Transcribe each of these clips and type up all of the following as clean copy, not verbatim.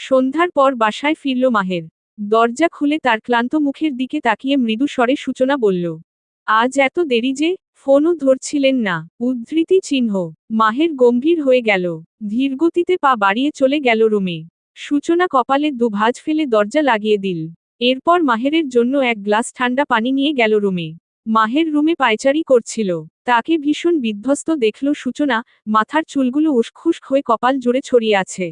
সন্ধ্যার পর বাসায় ফিরল মাহের। দরজা খুলে তার ক্লান্ত মুখের দিকে তাকিয়ে মৃদু স্বরে সূচনা বলল, আজ এত দেরি যে? ফোনও ধরছিলেন না। উদ্ধৃতি চিহ্ন। মাহের গম্ভীর হয়ে গেল। ধীরগতিতে পা বাড়িয়ে চলে গেল রুমে। সূচনা কপালে দুভাঁজ ফেলে দরজা লাগিয়ে দিল। এরপর মাহেরের জন্য এক গ্লাস ঠান্ডা পানি নিয়ে গেল রুমে। মাহের রুমে পায়চারি করছিল। তাকে ভীষণ বিধ্বস্ত দেখল সূচনা, মাথার চুলগুলো উস্খুস্ক হয়ে কপাল জুড়ে ছড়িয়ে আছে।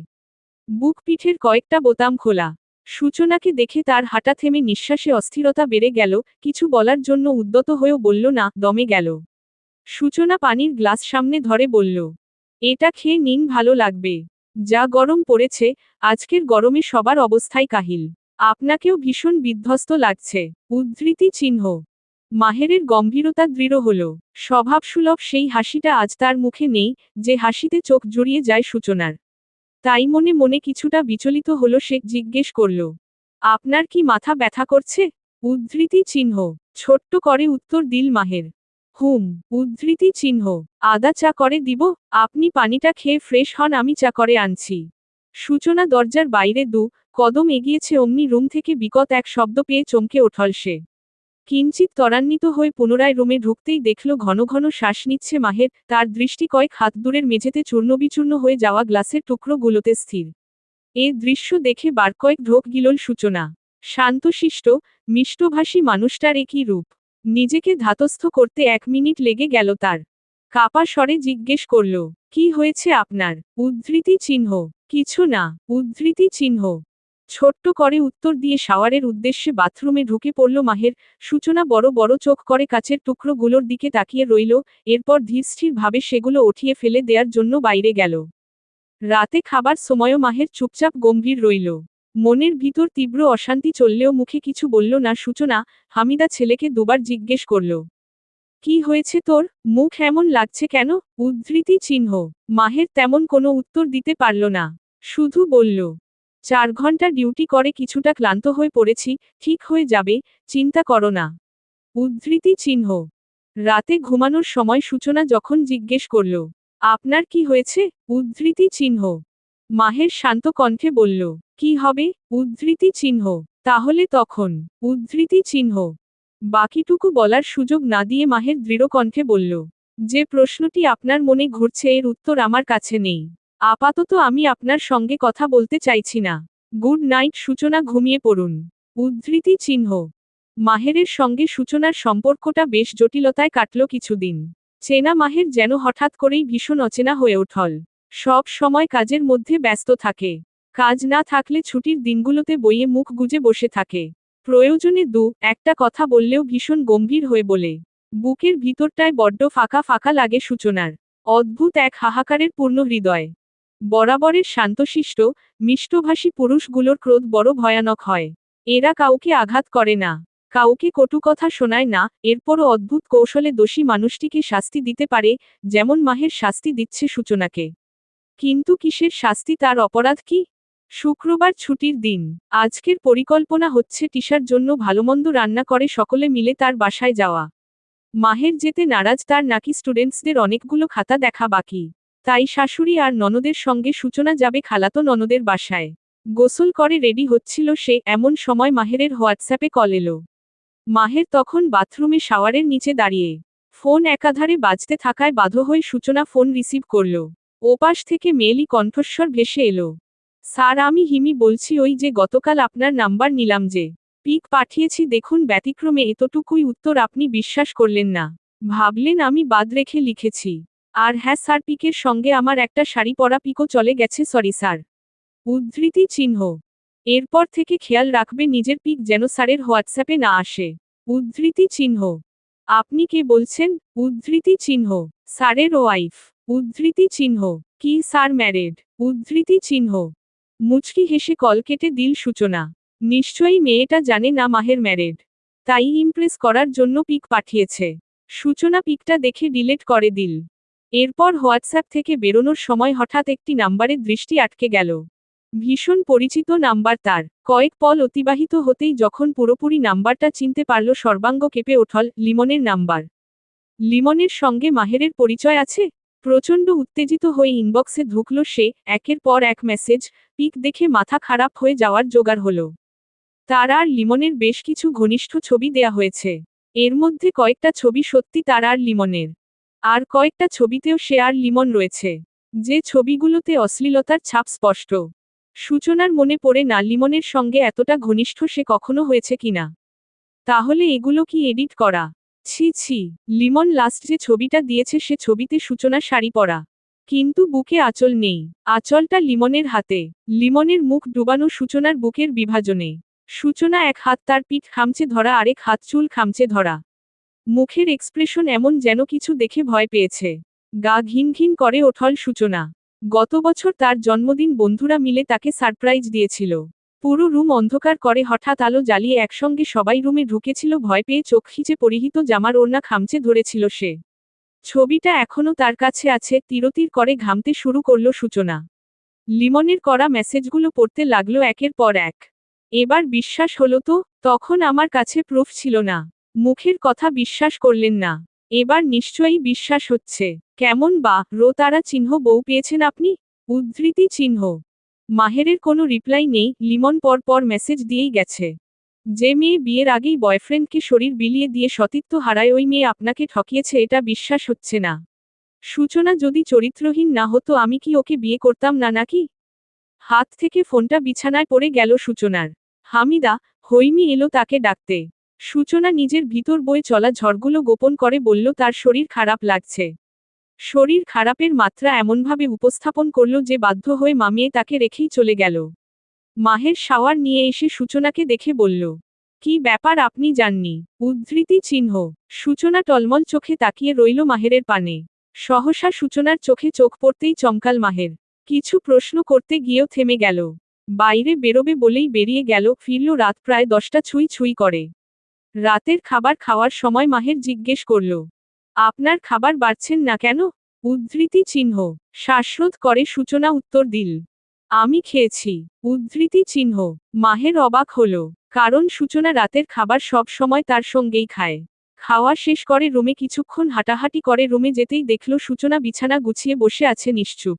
বুক পিঠের কয়েকটা বোতাম খোলা। সূচনাকে দেখে তার হাঁটা থেমে নিঃশ্বাসে অস্থিরতা বেড়ে গেল, কিছু বলার জন্য উদ্যত হয়েও বলল না, দমে গেল। সূচনা পানির গ্লাস সামনে ধরে বলল, এটা খেয়ে নিন, ভালো লাগবে। যা গরম পড়েছে, আজকের গরমে সবার অবস্থাই কাহিল। আপনাকেও ভীষণ বিধ্বস্ত লাগছে। উদ্ধৃতি চিহ্ন। মাহেরের গম্ভীরতা দৃঢ় হল। স্বভাবসুলভ সেই হাসিটা আজ তার মুখে নেই, যে হাসিতে চোখ জুড়িয়ে যায় সূচনার। তাই মনে মনে কিছুটা বিচলিত হল সে, জিজ্ঞেস করল, আপনার কি মাথা ব্যথা করছে? উদ্ধৃতি চিহ্ন। ছোট্ট করে উত্তর দিল মাহের। হুম। উদ্ধৃতি চিহ্ন। আদা চা করে দিব? আপনি পানিটা খেয়ে ফ্রেশ হন, আমি চা করে আনছি। সূচনা দরজার বাইরে কদম এগিয়েছে, অমনি রুম থেকে বিকট এক শব্দ পেয়ে চমকে ওঠল সে। কিঞ্চিত ত্বরান্বিত হয়ে পুনরায় রুমে ঢুকতেই দেখল ঘন ঘন শ্বাস নিচ্ছে মাহের, তার দৃষ্টি কয়েক হাত দূরের মেঝেতে চূর্ণবিচূর্ণ হয়ে যাওয়া গ্লাসের টুকরোগুলোতে স্থির। এ দৃশ্য দেখে বার কয়েক ঢোক গিলল সূচনা। শান্তশিষ্ট, মিষ্টভাষী মানুষটার একই রূপ। নিজেকে ধাতস্থ করতে 1 মিনিট লেগে গেল তার। কাপা স্বরে জিজ্ঞেস করল, কি হয়েছে আপনার? উদ্ধৃতি চিহ্ন। কিছু না। উদ্ধৃতি চিহ্ন। ছোট্ট করে উত্তর দিয়ে শাওয়ারের উদ্দেশ্যে বাথরুমে ঢুকে পড়ল মাহের। সূচনা বড় বড় চোখ করে কাচের টুকরোগুলোর দিকে তাকিয়ে রইল, এরপর ধীরস্থির ভাবে সেগুলো উঠিয়ে ফেলে দেওয়ার জন্য বাইরে গেল। রাতে খাবার সময়ও মাহের চুপচাপ গম্ভীর রইল। মনের ভিতর তীব্র অশান্তি চললেও মুখে কিছু বলল না সূচনা। হামিদা ছেলেকে দুবার জিজ্ঞেস করল, কি হয়েছে তোর? মুখ এমন লাগছে কেন? উদ্ধৃতি চিহ্ন। মাহের তেমন কোনো উত্তর দিতে পারল না। শুধু বলল, 4 ঘন্টা ডিউটি করে কিছুটা ক্লান্ত হয়ে পড়েছি, ঠিক হয়ে যাবে, চিন্তা করো না। উদ্ধৃতি চিহ্ন। রাতে ঘুমানোর সময় সূচনা যখন জিজ্ঞেস করল, আপনার কি হয়েছে? উদ্ধৃতি চিহ্ন। মাহের শান্ত কণ্ঠে বলল, কি হবে? উদ্ধৃতি চিহ্ন। তাহলে তখন? উদ্ধৃতি চিহ্ন। বাকিটুকু বলার সুযোগ না দিয়ে মাহের দৃঢ় কণ্ঠে বলল, যে প্রশ্নটি আপনার মনে ঘুরছে এর উত্তর আমার কাছে নেই। আপাতত আমি আপনার সঙ্গে কথা বলতে চাইছি না। Good night. সূচনা, ঘুমিয়ে পড়ুন। উদ্ধৃতি চিহ্ন। মাহেরের সঙ্গে সূচনার সম্পর্কটা বেশ জটিলতায় কাটল কিছুদিন। চেনা মাহের যেন হঠাৎ করেই ভীষণ অচেনা হয়ে উঠল। সব সময় কাজের মধ্যে ব্যস্ত থাকে। কাজ না থাকলে ছুটির দিনগুলোতে বইয়ে মুখ গুজে বসে থাকে। প্রয়োজনে একটা কথা বললেও ভীষণ গম্ভীর হয়ে বলে। বুকের ভিতরটায় বড্ড ফাঁকা ফাঁকা লাগে সূচনার। অদ্ভুত এক হাহাকারের পূর্ণ হৃদয়। বরাবরের শান্তশিষ্ট, মিষ্টভাষী পুরুষগুলোর ক্রোধ বড় ভয়ানক হয়। এরা কাউকে আঘাত করে না, কাউকে কটু কথা শোনায় না, এরপরও অদ্ভুত কৌশলে দোষী মানুষটিকে শাস্তি দিতে পারে, যেমন মাহের শাস্তি দিচ্ছে সূচনাকে। কিন্তু কিসের শাস্তি? তার অপরাধ কি? শুক্রবার ছুটির দিন। আজকের পরিকল্পনা হচ্ছে টিশার জন্য ভালোমন্দ রান্না করে সকলে মিলে তার বাসায় যাওয়া। মাহের যেতে নারাজ, তার নাকি স্টুডেন্টসদের অনেকগুলো খাতা দেখা বাকি। তাই শাশুড়ি আর ননদের সঙ্গে সূচনা যাবে খালাতো ননদের বাসায়। গোসল করে রেডি হচ্ছিল সে, এমন সময় মাহেরের হোয়াটসঅ্যাপে কল এলো। মাহের তখন বাথরুমে শাওয়ারের নিচে দাঁড়িয়ে। ফোন একাধারে বাজতে থাকায় বাধ্য হয়ে সূচনা ফোন রিসিভ করল। ওপাশ থেকে মেয়েলি কণ্ঠস্বর ভেসে এলো, স্যার, আমি হিমি বলছি, ওই যে গতকাল আপনার নাম্বার নিলাম, যে পিক পাঠিয়েছি দেখুন। ব্যতিক্রমে এতটুকুই উত্তর আপনি বিশ্বাস করলেন না। ভাবলেন আমি বাদ রেখে লিখেছি। আর হ্যাঁ স্যার, পিকের সঙ্গে আমার একটা শাড়ি পরা পিকও চলে গেছে, সরি স্যার। উদ্ধৃতি চিহ্ন। এরপর থেকে খেয়াল রাখবে নিজের পিক যেন স্যারের হোয়াটসঅ্যাপে না আসে। উদ্ধৃতি চিহ্ন। আপনি কে বলছেন? উদ্ধৃতি চিহ্ন। স্যারের ওয়াইফ। উদ্ধৃতি চিহ্ন। কি স্যার ম্যারেড? উদ্ধৃতি চিহ্ন। মুচকি হেসে কল কেটে দিল সূচনা। নিশ্চয়ই মেয়েটা জানে না মাহের ম্যারেড, তাই ইমপ্রেস করার জন্য পিক পাঠিয়েছে। সূচনা পিকটা দেখে ডিলেট করে দিল। এরপর হোয়াটসঅ্যাপ থেকে বেরোনোর সময় হঠাৎ একটি নাম্বারে দৃষ্টি আটকে গেল। ভীষণ পরিচিত নাম্বার তার। কয়েক পল অতিবাহিত হতেই যখন পুরোপুরি নাম্বারটা চিনতে পারল, সর্বাঙ্গ কেঁপে ওঠল। লিমনের নাম্বার। লিমনের সঙ্গে মাহেরের পরিচয় আছে? প্রচণ্ড উত্তেজিত হয়ে ইনবক্সে ঢুকল সে, একের পর এক মেসেজ, পিক দেখে মাথা খারাপ হয়ে যাওয়ার জোগাড় হলো। তার আর লিমনের বেশ কিছু ঘনিষ্ঠ ছবি দেয়া হয়েছে। এর মধ্যে কয়েকটা ছবি সত্যি তার আর লিমনের। আর কয়েকটা ছবিতেও সে আর লিমন রয়েছে। যে ছবিগুলোতে অশ্লীলতার ছাপ স্পষ্ট। সূচনার মনে পড়ে না লিমনের সঙ্গে এতটা ঘনিষ্ঠ সে কখনো হয়েছে কিনা। তাহলে এগুলো কি এডিট করা? ছি ছি, লিমন লাস্ট যে ছবিটা দিয়েছে সে ছবিতে সূচনা শাড়ি পরা। কিন্তু বুকে আঁচল নেই। আঁচলটা লিমনের হাতে। লিমনের মুখ ডুবানো সূচনার বুকের বিভাজনে। সূচনা এক হাত তার পিঠ খামচে ধরা, আরেক হাত চুল খামচে ধরা। মুখের এক্সপ্রেশন এমন যেন কিছু দেখে ভয় পেয়েছে। গা ঘিন ঘিন করে ওঠল সূচনা। গত বছর তার জন্মদিন বন্ধুরা মিলে তাকে সারপ্রাইজ দিয়েছিল। পুরো রুম অন্ধকার করে হঠাৎ আলো জ্বালিয়ে একসঙ্গে সবাই রুমে ঢুকেছিল, ভয় পেয়ে চোখ খিচে পরিহিত জামার ওড়না খামচে ধরেছিল সে। ছবিটা এখনো তার কাছে আছে। তিরতির করে ঘামতে শুরু করল সূচনা। লিমনের করা মেসেজগুলো পড়তে লাগলো একের পর এক। এবার বিশ্বাস হলো তো? তখন আমার কাছে প্রুফ ছিল না। মুখের কথা বিশ্বাস করলেন না। এবার নিশ্চয়ই বিশ্বাস হচ্ছে। কেমন বা তারা চিহ্ন বউ পেয়েছেন আপনি? উদ্ধৃতি চিহ্ন। মাহেরের কোনো রিপ্লাই নেই। লিমন পর পর মেসেজ দিয়েই গেছে। যে মেয়ে বিয়ের আগেই বয়ফ্রেন্ডকে শরীর বিলিয়ে দিয়ে সতীত্ব হারায় ওই মেয়ে আপনাকে ঠকিয়েছে, এটা বিশ্বাস হচ্ছে না। সূচনা যদি চরিত্রহীন না হতো আমি কি ওকে বিয়ে করতাম না নাকি? হাত থেকে ফোনটা বিছানায় পড়ে গেল সূচনার। হামিদা, হৈমি এলো তাকে ডাকতে। সূচনা নিজের ভিতর বয়ে চলা ঝড়গুলো গোপন করে বলল তার শরীর খারাপ লাগছে। শরীর খারাপের মাত্রা এমনভাবে উপস্থাপন করল যে বাধ্য হয়ে মামিয়ে তাকে রেখেই চলে গেল। মাহের শাওয়ার নিয়ে এসে সূচনাকে দেখে বলল, কি ব্যাপার আপনি যাননি? উদ্ধৃতি চিহ্ন। সূচনা টলমল চোখে তাকিয়ে রইল মাহেরের পানে। সহসা সূচনার চোখে চোখ পড়তেই চমকাল মাহের। কিছু প্রশ্ন করতে গিয়েও থেমে গেল। বাইরে বেরোবে বলেই বেরিয়ে গেল, ফিরল রাত প্রায় 10টা ছুঁই ছুঁই করে। রাতের খাবার খাওয়ার সময় মাহের জিজ্ঞেস করল, আপনার খাবার বাড়ছেন না কেন? উদ্ধৃতি চিহ্ন। শ্বাসরোধ করে সূচনা উত্তর দিল, আমি খেয়েছি। উদ্ধৃতি চিহ্ন। মাহের অবাক হল। কারণ সূচনা রাতের খাবার সব সময় তার সঙ্গেই খায়। খাওয়া শেষ করে রুমে কিছুক্ষণ হাঁটাহাঁটি করে রুমে যেতেই দেখল সূচনা বিছানা গুছিয়ে বসে আছে নিশ্চুপ।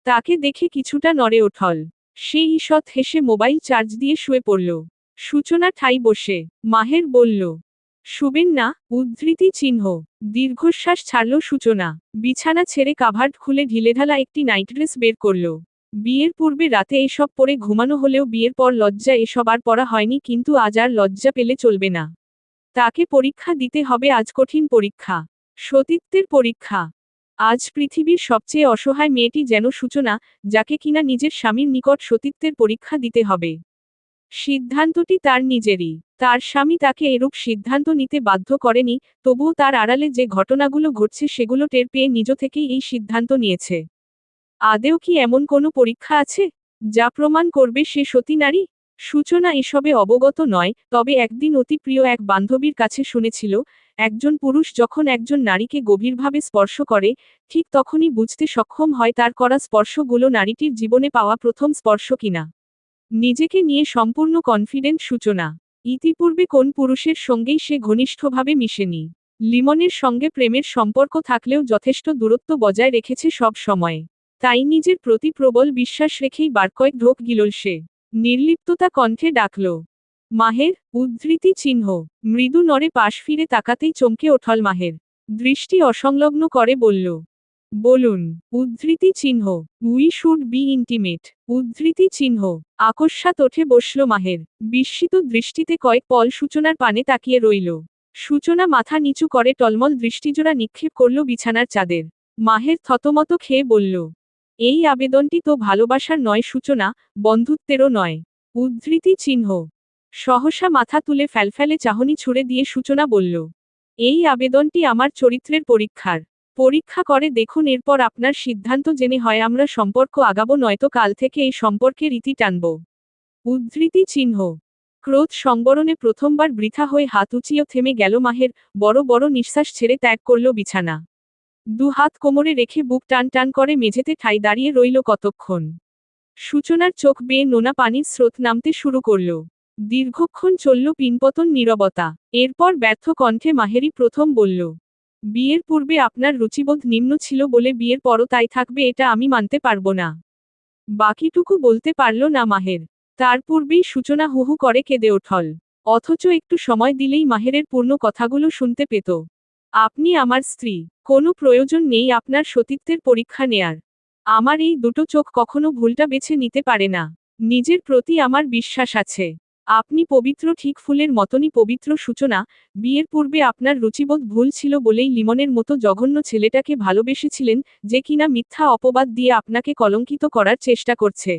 তাকে দেখে কিছুটা নড়ে ওঠল। সে ঈষৎ হেসে মোবাইল চার্জ দিয়ে শুয়ে পড়ল। সূচনা ঠাই বসে। মাহের বলল, শুবেন না? উদ্ধৃতি চিহ্ন। দীর্ঘশ্বাস ছাড়ল সূচনা। বিছানা ছেড়ে কাভার্ড খুলে ঢিলেঢালা একটি নাইটড্রেস বের করল। বিয়ের পূর্বে রাতে এসব পরে ঘুমানো হলেও বিয়ের পর লজ্জা এসব আর পরা হয়নি, কিন্তু আজ আর লজ্জা পেলে চলবে না। তাকে পরীক্ষা দিতে হবে, আজ কঠিন পরীক্ষা। সতীত্বের পরীক্ষা। আজ পৃথিবীর সবচেয়ে অসহায় মেয়েটি যেন সূচনা, যাকে কিনা নিজের স্বামীর নিকট সতীত্বের পরীক্ষা দিতে হবে। সিদ্ধান্তটি তার নিজেরই। তার স্বামী তাকে এরূপ সিদ্ধান্ত নিতে বাধ্য করেনি, তবুও তার আড়ালে যে ঘটনাগুলো ঘটছে সেগুলো টের পেয়ে নিজ থেকেই এই সিদ্ধান্ত নিয়েছে। আদেও কি এমন কোনো পরীক্ষা আছে যা প্রমাণ করবে সে সতী নারী? সূচনা এসবে অবগত নয়, তবে একদিন অতি প্রিয় এক বান্ধবীর কাছে শুনেছিল, একজন পুরুষ যখন একজন নারীকে গভীরভাবে স্পর্শ করে, ঠিক তখনই বুঝতে সক্ষম হয় তার করা স্পর্শগুলো নারীটির জীবনে পাওয়া প্রথম স্পর্শ কিনা। নিজেকে নিয়ে সম্পূর্ণ কনফিডেন্ট সূচনা। ইতিপূর্বে কোন পুরুষের সঙ্গেই সে ঘনিষ্ঠভাবে মিশেনি। লিমনের সঙ্গে প্রেমের সম্পর্ক থাকলেও যথেষ্ট দূরত্ব বজায় রেখেছে সব সময়। তাই নিজের প্রতি প্রবল বিশ্বাস রেখেই বার কয়েক ঢোক গিলল সে। নির্লিপ্ততা কণ্ঠে ডাকল, মাহের। উদ্ধৃতি চিহ্ন। মৃদু নড়ে পাশ ফিরে তাকাতেই চমকে ওঠল মাহের। দৃষ্টি অসংলগ্ন করে বলল, বলুন। উদ্ধৃতি চিহ্ন। We should be intimate. উদ্ধৃতি চিহ্ন। আকস্মাৎ ওঠে বসল মাহের। বিস্মিত দৃষ্টিতে কয়েক পল সূচনার পানে তাকিয়ে রইল। সূচনা মাথা নিচু করে টলমল দৃষ্টিজোড়া নিক্ষেপ করল বিছানার চাঁদের। মাহের থতমত খেয়ে বলল, এই আবেদনটি তো ভালোবাসার নয় সূচনা, বন্ধুত্বেরও নয়। উদ্ধৃতি চিহ্ন। সহসা মাথা তুলে ফ্যালফ্যালে চাহনি ছুড়ে দিয়ে সূচনা বলল, এই আবেদনটি আমার চরিত্রের পরীক্ষার। পরীক্ষা করে দেখুন, এরপর আপনার সিদ্ধান্ত জেনে হয় আমরা সম্পর্ক আগাবো, নয়তো কাল থেকে এই সম্পর্কের ইতি টানব। উদ্ধৃতি চিহ্ন। ক্রোধ সংবরণে প্রথমবার বৃথা হয়ে হাত উঁচিয়ে থেমে গেল মাহের। বড় বড় নিঃশ্বাস ছেড়ে ত্যাগ করল বিছানা। দু হাত কোমরে রেখে বুক টান টান করে মেঝেতে ঠাই দাঁড়িয়ে রইল কতক্ষণ। সূচনার চোখ বেয়ে নোনা পানির স্রোত নামতে শুরু করল। দীর্ঘক্ষণ চলল পিনপতন নীরবতা। এরপর ব্যর্থ কণ্ঠে মাহেরই প্রথম বলল, বিয়ের পূর্বে আপনার রুচিবোধ নিম্ন ছিল বলে বিয়ের পরও তাই থাকবে এটা আমি মানতে পারবো না। বাকিটুকু বলতে পারল না মাহের। তার পূর্বেই সূচনা হুহু করে কেঁদে ওঠল। অথচ একটু সময় দিলেই মাহেরের পূর্ণ কথাগুলো শুনতে পেত। আপনি আমার স্ত্রী। কোনো প্রয়োজন নেই আপনার সতীত্বের পরীক্ষা নেয়ার। আমার এই দুটো চোখ কখনো ভুলটা বেছে নিতে পারে না। নিজের প্রতি আমার বিশ্বাস আছে। আপনি পবিত্র, ঠিক ফুলের মতনই পবিত্র সূচনা। বিয়ের পূর্বে আপনার রুচিবোধ ভুল ছিল বলেই লিমনের মতো জঘন্য ছেলেটাকে ভালোবেসেছিলেন, যে কিনা মিথ্যা অপবাদ দিয়ে আপনাকে কলঙ্কিত করার চেষ্টা করছে।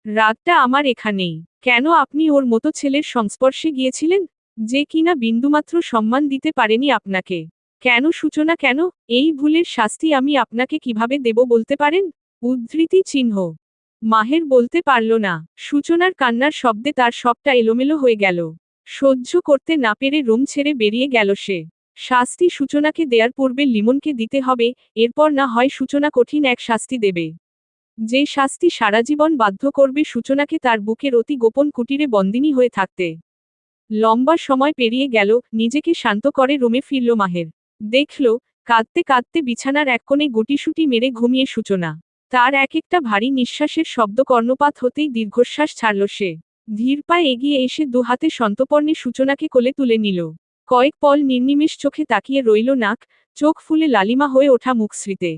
রাগটা আমার এখানেই। কেন আপনি ওর মতো ছেলের সংস্পর্শে গিয়েছিলেন, যে কিনা বিন্দুমাত্র সম্মান দিতে পারেনি আপনাকে? কেন সূচনা, কেন? এই ভুলের শাস্তি আমি আপনাকে কিভাবে দেব বলতে পারেন? উদ্ধৃতি চিহ্ন। মাহের বলতে পারল না। সূচনার কান্নার শব্দে তার সবটা এলোমেলো হয়ে গেল। সহ্য করতে না পেরে রুম ছেড়ে বেরিয়ে গেল সে। শাস্তি সূচনাকে দেয়ার পূর্বে লিমনকে দিতে হবে, এরপর না হয় সূচনা কঠিন এক শাস্তি দেবে। যে শাস্তি সারাজীবন বাধ্য করবে সূচনাকে তার বুকের অতি গোপন কুটিরে বন্দিনী হয়ে থাকতে। লম্বা সময় পেরিয়ে গেল, নিজেকে শান্ত করে রুমে ফিরল মাহের। দেখল, কাঁদতে কাঁদতে বিছানার এক কোণে গুটিসুটি মেরে ঘুমিয়ে সূচনা। তার এক একটা ভারী নিঃশ্বাসের শব্দ কর্ণপাত হতেই দীর্ঘশ্বাস ছাড়ল সে। ধীর পায়ে এগিয়ে এসে দুহাতে সন্তর্পণে সূচনাকে কোলে তুলে নিল। কয়েক পল নির্নিমেষ চোখে তাকিয়ে রইল নাক, চোখ ফুলে লালিমা হয়ে ওঠা মুখশ্রীতে।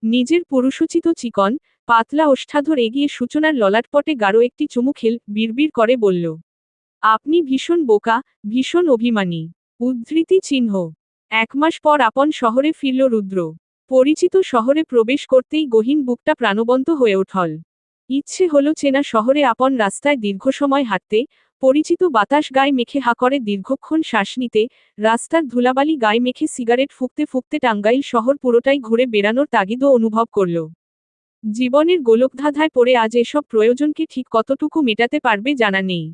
নিজের পুরুষোচিত চিকন, পাতলা ওষ্ঠাধর এগিয়ে সূচনার ললাটপটে গাঢ় একটি চুমু খেল, বিড়বিড় করে বলল, আপনি ভীষণ বোকা, ভীষণ অভিমানী। উদ্ধৃতি চিহ্ন। 1 মাস পর আপন শহরে ফিরল রুদ্র। পরিচিত শহরে প্রবেশ করতেই গহীন বুকটা প্রাণবন্ত হয়ে উঠল। ইচ্ছে হলো চেনা শহরে আপন রাস্তায় দীর্ঘ সময় হাঁটতে, পরিচিত বাতাস গায়ে মেখে হা করে দীর্ঘক্ষণ শ্বাস নিতে, রাস্তার ধুলাবালি গায়ে মেখে সিগারেট ফুঁকতে ফুঁকতে টাঙ্গাইল শহর পুরোটাই ঘুরে বেড়ানোর তাগিদও অনুভব করল। জীবনের গোলকধাঁধায় পড়ে আজ এসব প্রয়োজনকে ঠিক কতটুকু মেটাতে পারবে জানা নেই।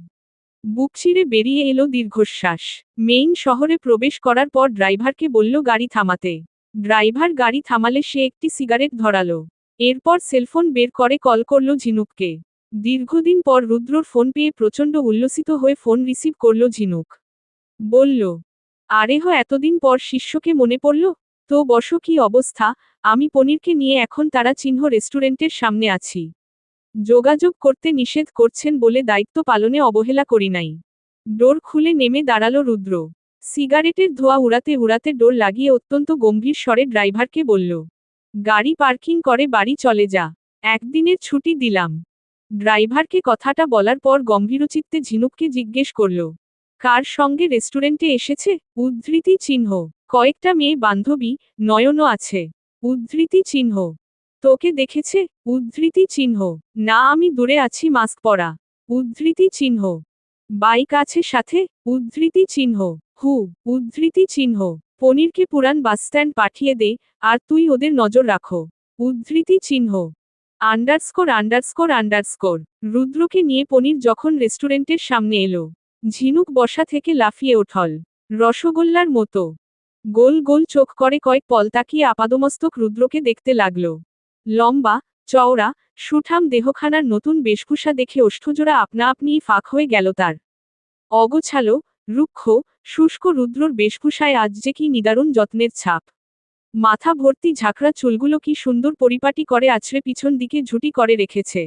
বুক চিরে বেরিয়ে এলো দীর্ঘশ্বাস। মেইন শহরে প্রবেশ করার পর ড্রাইভারকে বলল গাড়ি থামাতে। ড্রাইভার গাড়ি থামালে সে একটি সিগারেট ধরালো। এরপর সেলফোন বের করে কল করল ঝিনুককে। দীর্ঘদিন পর রুদ্রর ফোন পেয়ে প্রচণ্ড উল্লসিত হয়ে ফোন রিসিভ করল ঝিনুক। বলল, আরেহ, এতদিন পর শিষ্যকে মনে পড়ল? তো বসো, কি অবস্থা? আমি পনিরকে নিয়ে এখন তারা চিহ্ন রেস্টুরেন্টের সামনে আছি। যোগাযোগ করতে নিষেধ করছেন বলে দায়িত্ব পালনে অবহেলা করি নাই। ডোর খুলে নেমে দাঁড়ালো রুদ্র। সিগারেটের ধোঁয়া উড়াতে উড়াতে ডোর লাগিয়ে অত্যন্ত গম্ভীর স্বরে ড্রাইভারকে বলল, গাড়ি পার্কিং করে বাড়ি চলে যা। একদিনের ছুটি দিলাম। ড্রাইভারকে কথাটা বলার পর গম্ভীরচিত্তে ঝিনুককে জিজ্ঞেস করল, কার সঙ্গে রেস্টুরেন্টে এসেছে? উদ্ধৃতি চিহ্ন। কয়েকটা মেয়ে বান্ধবী, নয়নও আছে। উদ্ধৃতি চিহ্ন। তোকে দেখেছে? উদ্ধৃতি চিহ্ন। না, আমি দূরে আছি, মাস্ক পরা। উদ্ধৃতি চিহ্ন। বাইক আছে সাথে? উদ্ধৃতি চিহ্ন। হু। উদ্ধৃতি চিহ্ন। পনিরকে পুরান বাসস্ট্যান্ড পাঠিয়ে দে, আর তুই ওদের নজর রাখো। উদ্ধৃতি চিহ্ন। Underscore underscore underscore. রুদ্রকে নিয়ে পনির যখন রেস্টুরেন্টের সামনে এলো, ঝিনুক বসা থেকে লাফিয়ে ওঠল। রসগোল্লার মতো গোল গোল চোখ করে কয়েক পল তাকিয়ে আপাদমস্তক রুদ্রকে দেখতে লাগল। লম্বা, চওড়া, সুঠাম দেহখানার নতুন বেশভূষা দেখে ওষ্ঠজোড়া আপনা আপনিই ফাঁক হয়ে গেল তার। অগোছালো, রুক্ষ, শুষ্ক রুদ্রর বেশভূষায় আজ যে কি নিদারুণ যত্নের ছাপ। মাথা ভর্তি ঝাঁকড়া চুলগুলো কি সুন্দর পরিপাটি করে আছড়ে পিছন দিকে ঝুটি করে রেখেছে।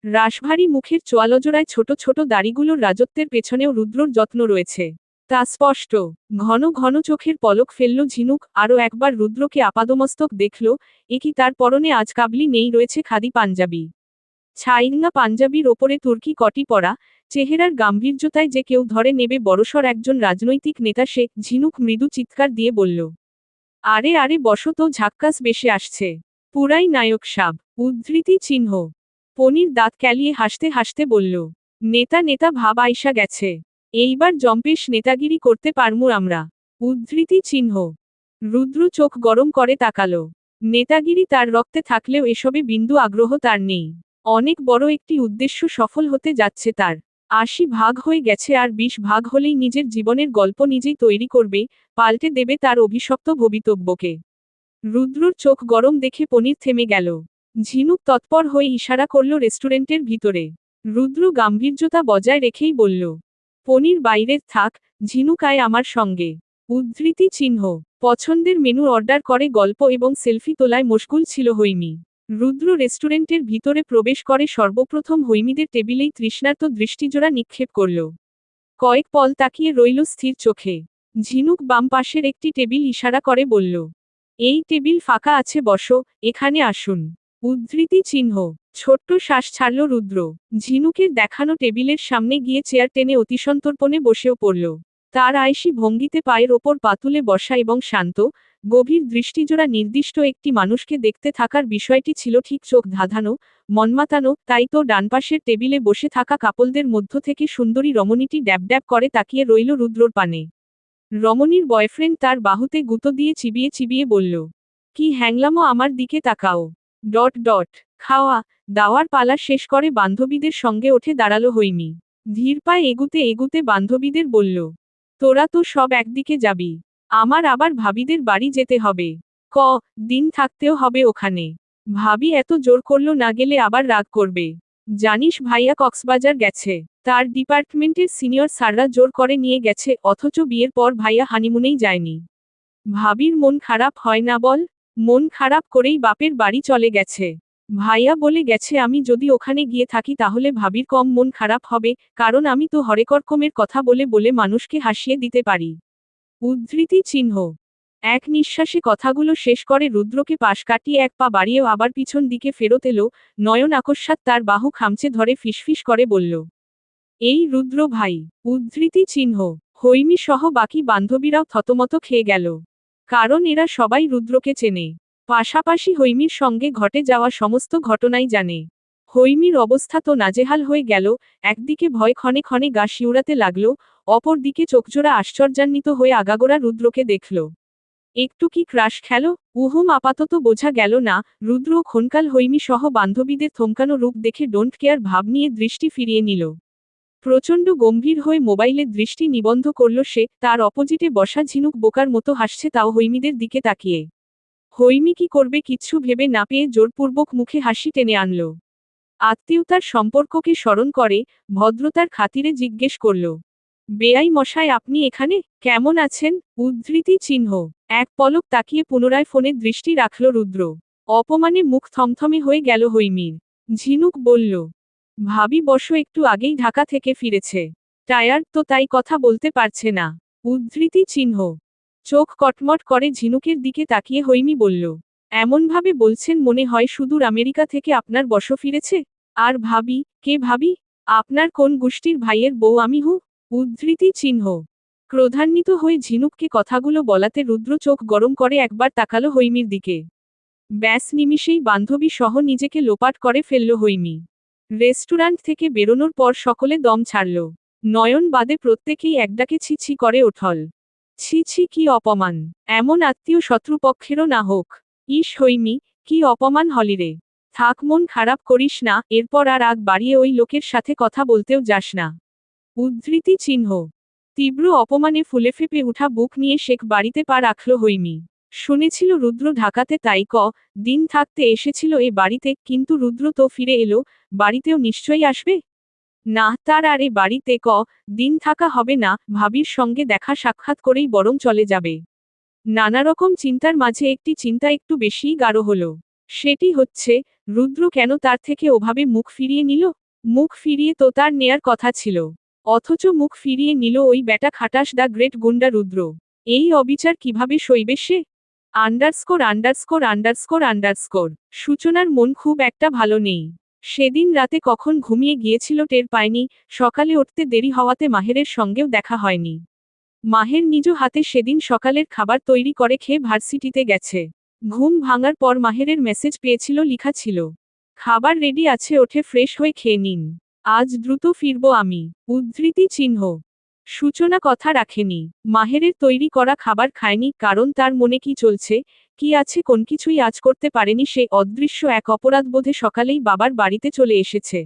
রাশভারী মুখের চোয়ালজোড়ায় ছোট ছোট দাড়িগুলোর রাজত্বের পেছনেও রুদ্রর যত্ন রয়েছে। তা স্পষ্ট। ঘন ঘন চোখের পলক ফেলল ঝিনুক, আরও একবার রুদ্রকে আপাদমস্তক দেখল। এ কি তার পরনে আজ কাবলি নেই, রয়েছে খাদি পাঞ্জাবি। ছাইঙ্গা পাঞ্জাবির ওপরে তুর্কি কটি পরা, চেহারার গাম্ভীর্যতায় যে কেউ ধরে নেবে বড়সড় একজন রাজনৈতিক নেতা সে। ঝিনুক মৃদু চিৎকার দিয়ে বলল, আরে আরে বসো তো, ঝাক্কাস বেশে আসছে। পুরাই নায়ক সাব। উদ্ধৃতি চিহ্ন। পনির দাঁত ক্যালিয়ে হাসতে হাসতে বলল, নেতা নেতা ভাব আইসা গেছে। এইবার জম্পেশ নেতাগিরি করতে পারমু আমরা। উদ্ধৃতি চিহ্ন। রুদ্র চোখ গরম করে তাকালো। নেতাগিরি তার রক্তে থাকলেও এসবে বিন্দু আগ্রহ তার নেই। অনেক বড় একটি উদ্দেশ্য সফল হতে যাচ্ছে তার। 80 ভাগ হয়ে গেছে, আর 20 ভাগ হলেই নিজের জীবনের গল্প নিজেই তৈরি করবে, পাল্টে দেবে তার অভিশপ্ত ভবিতব্যকে। রুদ্রর চোখ গরম দেখে পনির থেমে গেল। ঝিনুক তৎপর হয়ে ইশারা করল রেস্টুরেন্টের ভিতরে। রুদ্র গাম্ভীর্যতা বজায় রেখেই বলল, পনির বাইরের থাক, ঝিনুক আয় আমার সঙ্গে। উদ্ধৃতি চিহ্ন। পছন্দের মেনু অর্ডার করে গল্প এবং সেলফি তোলায় মশগুল ছিল হৈমি। রুদ্র রেস্টুরেন্টের ভিতরে প্রবেশ করে সর্বপ্রথম হৈমিদের টেবিলেই তৃষ্ণার্ত দৃষ্টিজোড়া নিক্ষেপ করল। কয়েক পল তাকিয়ে রইল স্থির চোখে। ঝিনুক বাম পাশের একটি টেবিল ইশারা করে বলল, এই টেবিল ফাঁকা আছে, বসো, এখানে আসুন। উদ্ধৃতি চিহ্ন। ছোট্ট শ্বাস ছাড়ল রুদ্র। ঝিনুকের দেখানো টেবিলের সামনে গিয়ে চেয়ার টেনে অতিসন্তর্পণে বসেও পড়ল। তার আয়েশি ভঙ্গিতে পায়ের ওপর পাতুলে বসা এবং শান্ত, গভীর দৃষ্টিজোড়া নির্দিষ্ট একটি মানুষকে দেখতে থাকার বিষয়টি ছিল ঠিক চোখ ধাঁধানো, মনমাতানো। তাই তো ডানপাশের টেবিলে বসে থাকা কাপলদের মধ্য থেকে সুন্দরী রমণীটি ড্যাব ড্যাব করে তাকিয়ে রইল রুদ্রর পানে। রমণীর বয়ফ্রেন্ড তার বাহুতে গুঁতো দিয়ে চিবিয়ে চিবিয়ে বলল, কি হ্যাংলামো, আমার দিকে তাকাও। খাওয়া দাওয়ার পালা শেষ করে বান্ধবীদের সঙ্গে উঠে দাঁড়ালো হৈমি। ধীর পায়ে এগুতে এগুতে বান্ধবীদের বলল, তোরা তো সব একদিকে যাবি, আমার আবার ভাবিদের বাড়ি যেতে হবে। দিন থাকতেও হবে ওখানে। ভাবি এত জোর করলো, না গেলে আবার রাগ করবে। জানিস ভাইয়া কক্সবাজার গেছে, তার ডিপার্টমেন্টের সিনিয়র স্যাররা জোর করে নিয়ে গেছে, অথচ বিয়ের পর ভাইয়া হানিমুনেই যায়নি। ভাবির মন খারাপ হয় না বল? মন খারাপ করেই বাপের বাড়ি চলে গেছে। ভাইয়া বলে গেছে আমি যদি ওখানে গিয়ে থাকি তাহলে ভাবির কম মন খারাপ হবে, কারণ আমি তো হরেকরকমের কথা বলে বলে মানুষকে হাসিয়ে দিতে পারি। উদ্ধৃতি চিহ্ন। এক নিঃশ্বাসে কথাগুলো শেষ করে রুদ্রকে পাশ কাটিয়ে এক পা বাড়িয়েও আবার পিছন দিকে ফেরত এলো। নয়ন আকস্মাৎ তার বাহু খামচে ধরে ফিসফিস করে বলল, এই রুদ্র ভাই। উদ্ধৃতি চিহ্ন। হৈমি সহ বাকি বান্ধবীরাও থতমত খেয়ে গেল। কারণ এরা সবাই রুদ্রকে চেনে। পাশাপাশি হৈমির সঙ্গে ঘটে যাওয়া সমস্ত ঘটনাই জানে। হৈমির অবস্থা তো নাজেহাল হয়ে গেল। একদিকে ভয় ক্ষণে ক্ষণে গা শিউরাতে লাগল, অপরদিকে চোখজোড়া আশ্চর্যান্বিত হয়ে আগাগোড়া রুদ্রকে দেখল। একটু কি ক্রাশ খেল? আপাতত বোঝা গেল না। রুদ্র ক্ষণকাল হৈমি সহ বান্ধবীদের থমকানো রূপ দেখে ডোন্ট কেয়ার ভাব নিয়ে দৃষ্টি ফিরিয়ে নিল। প্রচণ্ড গম্ভীর হয়ে মোবাইলে দৃষ্টি নিবন্ধ করল সে। তার অপোজিটে বসা ঝিনুক বোকার মতো হাসছে, তাও হৈমিদের দিকে তাকিয়ে। হৈমি কি করবে কিচ্ছু ভেবে না পেয়ে জোরপূর্বক মুখে হাসি টেনে আনল। আত্মীয়তার সম্পর্ককে স্মরণ করে ভদ্রতার খাতিরে জিজ্ঞেস করল, বেয়াই মশাই, আপনি এখানে কেমন আছেন? উদ্ধৃতি চিহ্ন। এক পলক তাকিয়ে পুনরায় ফোনে দৃষ্টি রাখল রুদ্র। অপমানে মুখ থমথমে হয়ে গেল হৈমির। ঝিনুক বলল, ভাবি বসো, একটু আগেই ঢাকা থেকে ফিরেছে, টায়ার্ড তো তাই কথা বলতে পারছে না। উদ্ধৃতি চিহ্ন। চোখ কটমট করে ঝিনুকের দিকে তাকিয়ে হৈমি বলল, এমনভাবে বলছেন মনে হয় সুদূর আমেরিকা থেকে আপনার বশ ফিরেছে। আর ভাবি? কে ভাবি? আপনার কোন গোষ্ঠীর ভাইয়ের বউ আমি হু? উদ্ধৃতি চিহ্ন। ক্রোধান্বিত হয়ে ঝিনুককে কথাগুলো বলাতে রুদ্র চোখ গরম করে একবার তাকালো হৈমির দিকে। ব্যাস নিমিষেই বান্ধবী সহ নিজেকে লোপাট করে ফেলল হৈমি। রেস্টুরেন্ট থেকে বেরোনোর পর সকলে দম ছাড়ল। নয়ন বাদে প্রত্যেকেই একডাকে ছি ছি করে ওঠল। ছি ছি, কি অপমান! এমন আত্মীয় শত্রুপক্ষেরও না হোক। ইস হৈমি, কি অপমান হলিরে! থাক, মন খারাপ করিস না, এরপর আর আগ বাড়িয়ে ওই লোকের সাথে কথা বলতেও যাস না। উদ্ধৃতি চিহ্ন। তীব্র অপমানে ফুলে ফেঁপে উঠা বুক নিয়ে শেখ বাড়িতে পা রাখল হৈমি। শুনেছিল রুদ্র ঢাকাতে, তাই দিন থাকতে এসেছিল এ বাড়িতে, কিন্তু রুদ্র তো ফিরে এলো, বাড়িতেও নিশ্চয়ই আসবে। না, তার আর এ বাড়িতে দিন থাকা হবে না, ভাবির সঙ্গে দেখা সাক্ষাৎ করেই বরং চলে যাবে। নানারকম চিন্তার মাঝে একটি চিন্তা একটু বেশিই গাঢ় হলো। সেটি হচ্ছে, রুদ্র কেন তার থেকে ওভাবে মুখ ফিরিয়ে নিল? মুখ ফিরিয়ে তো তার নেয়ার কথা ছিল, অথচ মুখ ফিরিয়ে নিল ওই ব্যাটা খাটাস দা গ্রেট গুন্ডা রুদ্র। এই অবিচার কিভাবে সইবে সে? Underscore underscore underscore underscore. সূচনার মন খুব একটা ভালো নেই। সেদিন রাতে কখন ঘুমিয়ে গিয়েছিল টের পায়নি, সকালে উঠতে দেরি হওয়াতে মাহেরের সঙ্গেও দেখা হয়নি। মাহের নিজ হাতে সেদিন সকালের খাবার তৈরি করে খেয়ে ভার্সিটিতে গেছে। ঘুম ভাঙার পর মাহেরের মেসেজ পেয়েছিল, লিখা ছিল, খাবার রেডি আছে, ওঠে ফ্রেশ হয়ে খেয়ে নিন, আজ দ্রুত ফিরব আমি। উদ্ধৃতি চিহ্ন। সূচনা কথা রাখেনি। মাহেরের তৈরি করা খাবার খায়নি, কারণ তার মনে কি চলছে, কি আছে, কোন কিছুই আজ করতে পারেনি সে। অদৃশ্য এক অপরাধবোধে সকালেই বাবার বাড়িতে চলে এসেছে।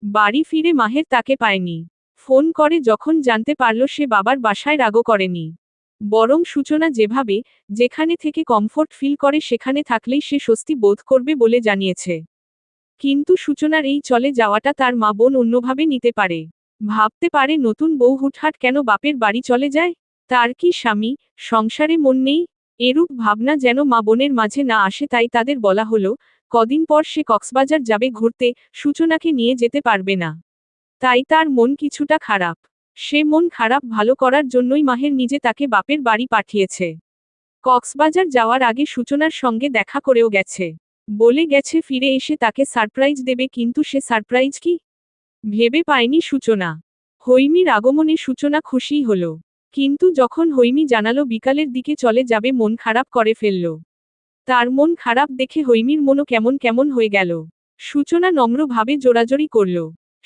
বাড়ি ফিরে মাহের তাকে পায়নি। ফোন করে যখন জানতে পারল সে বাবার বাসায় রাগও করেনি, বরং সূচনা যেভাবে, যেখানে থেকে কমফোর্ট ফিল করে সেখানে থাকলেই সে স্বস্তি বোধ করবে বলে জানিয়েছে। কিন্তু সূচনার এই চলে যাওয়াটা তার মা বোন অন্যভাবে নিতে পারে। ভাবতে পারে নতুন বউ হুটহাট কেন বাপের বাড়ি চলে যায়। তার কি স্বামী, সংসারে মন নেই? এরূপ ভাবনা যেন মা বোনের মাঝে না আসে, তাই তাদের বলা হলো, কদিন পর সে কক্সবাজার যাবে ঘুরতে, সূচনাকে নিয়ে যেতে পারবে না। তাই তার মন কিছুটা খারাপ। সে মন খারাপ ভালো করার জন্যই মাহের নিজে তাকে বাপের বাড়ি পাঠিয়েছে। কক্সবাজার যাওয়ার আগে সূচনার সঙ্গে দেখা করেও গেছে। বলে গেছে ফিরে এসে তাকে সারপ্রাইজ দেবে, কিন্তু সে সারপ্রাইজ কি ভেবে পায়নি সূচনা। হৈমির আগমনে সূচনা খুশিই হল। কিন্তু যখন হৈমি জানালো বিকালের দিকে চলে যাবে, মন খারাপ করে ফেলল। তার মন খারাপ দেখে হৈমির মনও কেমন কেমন হয়ে গেল। সূচনা নম্রভাবে জোরাজোরি করল।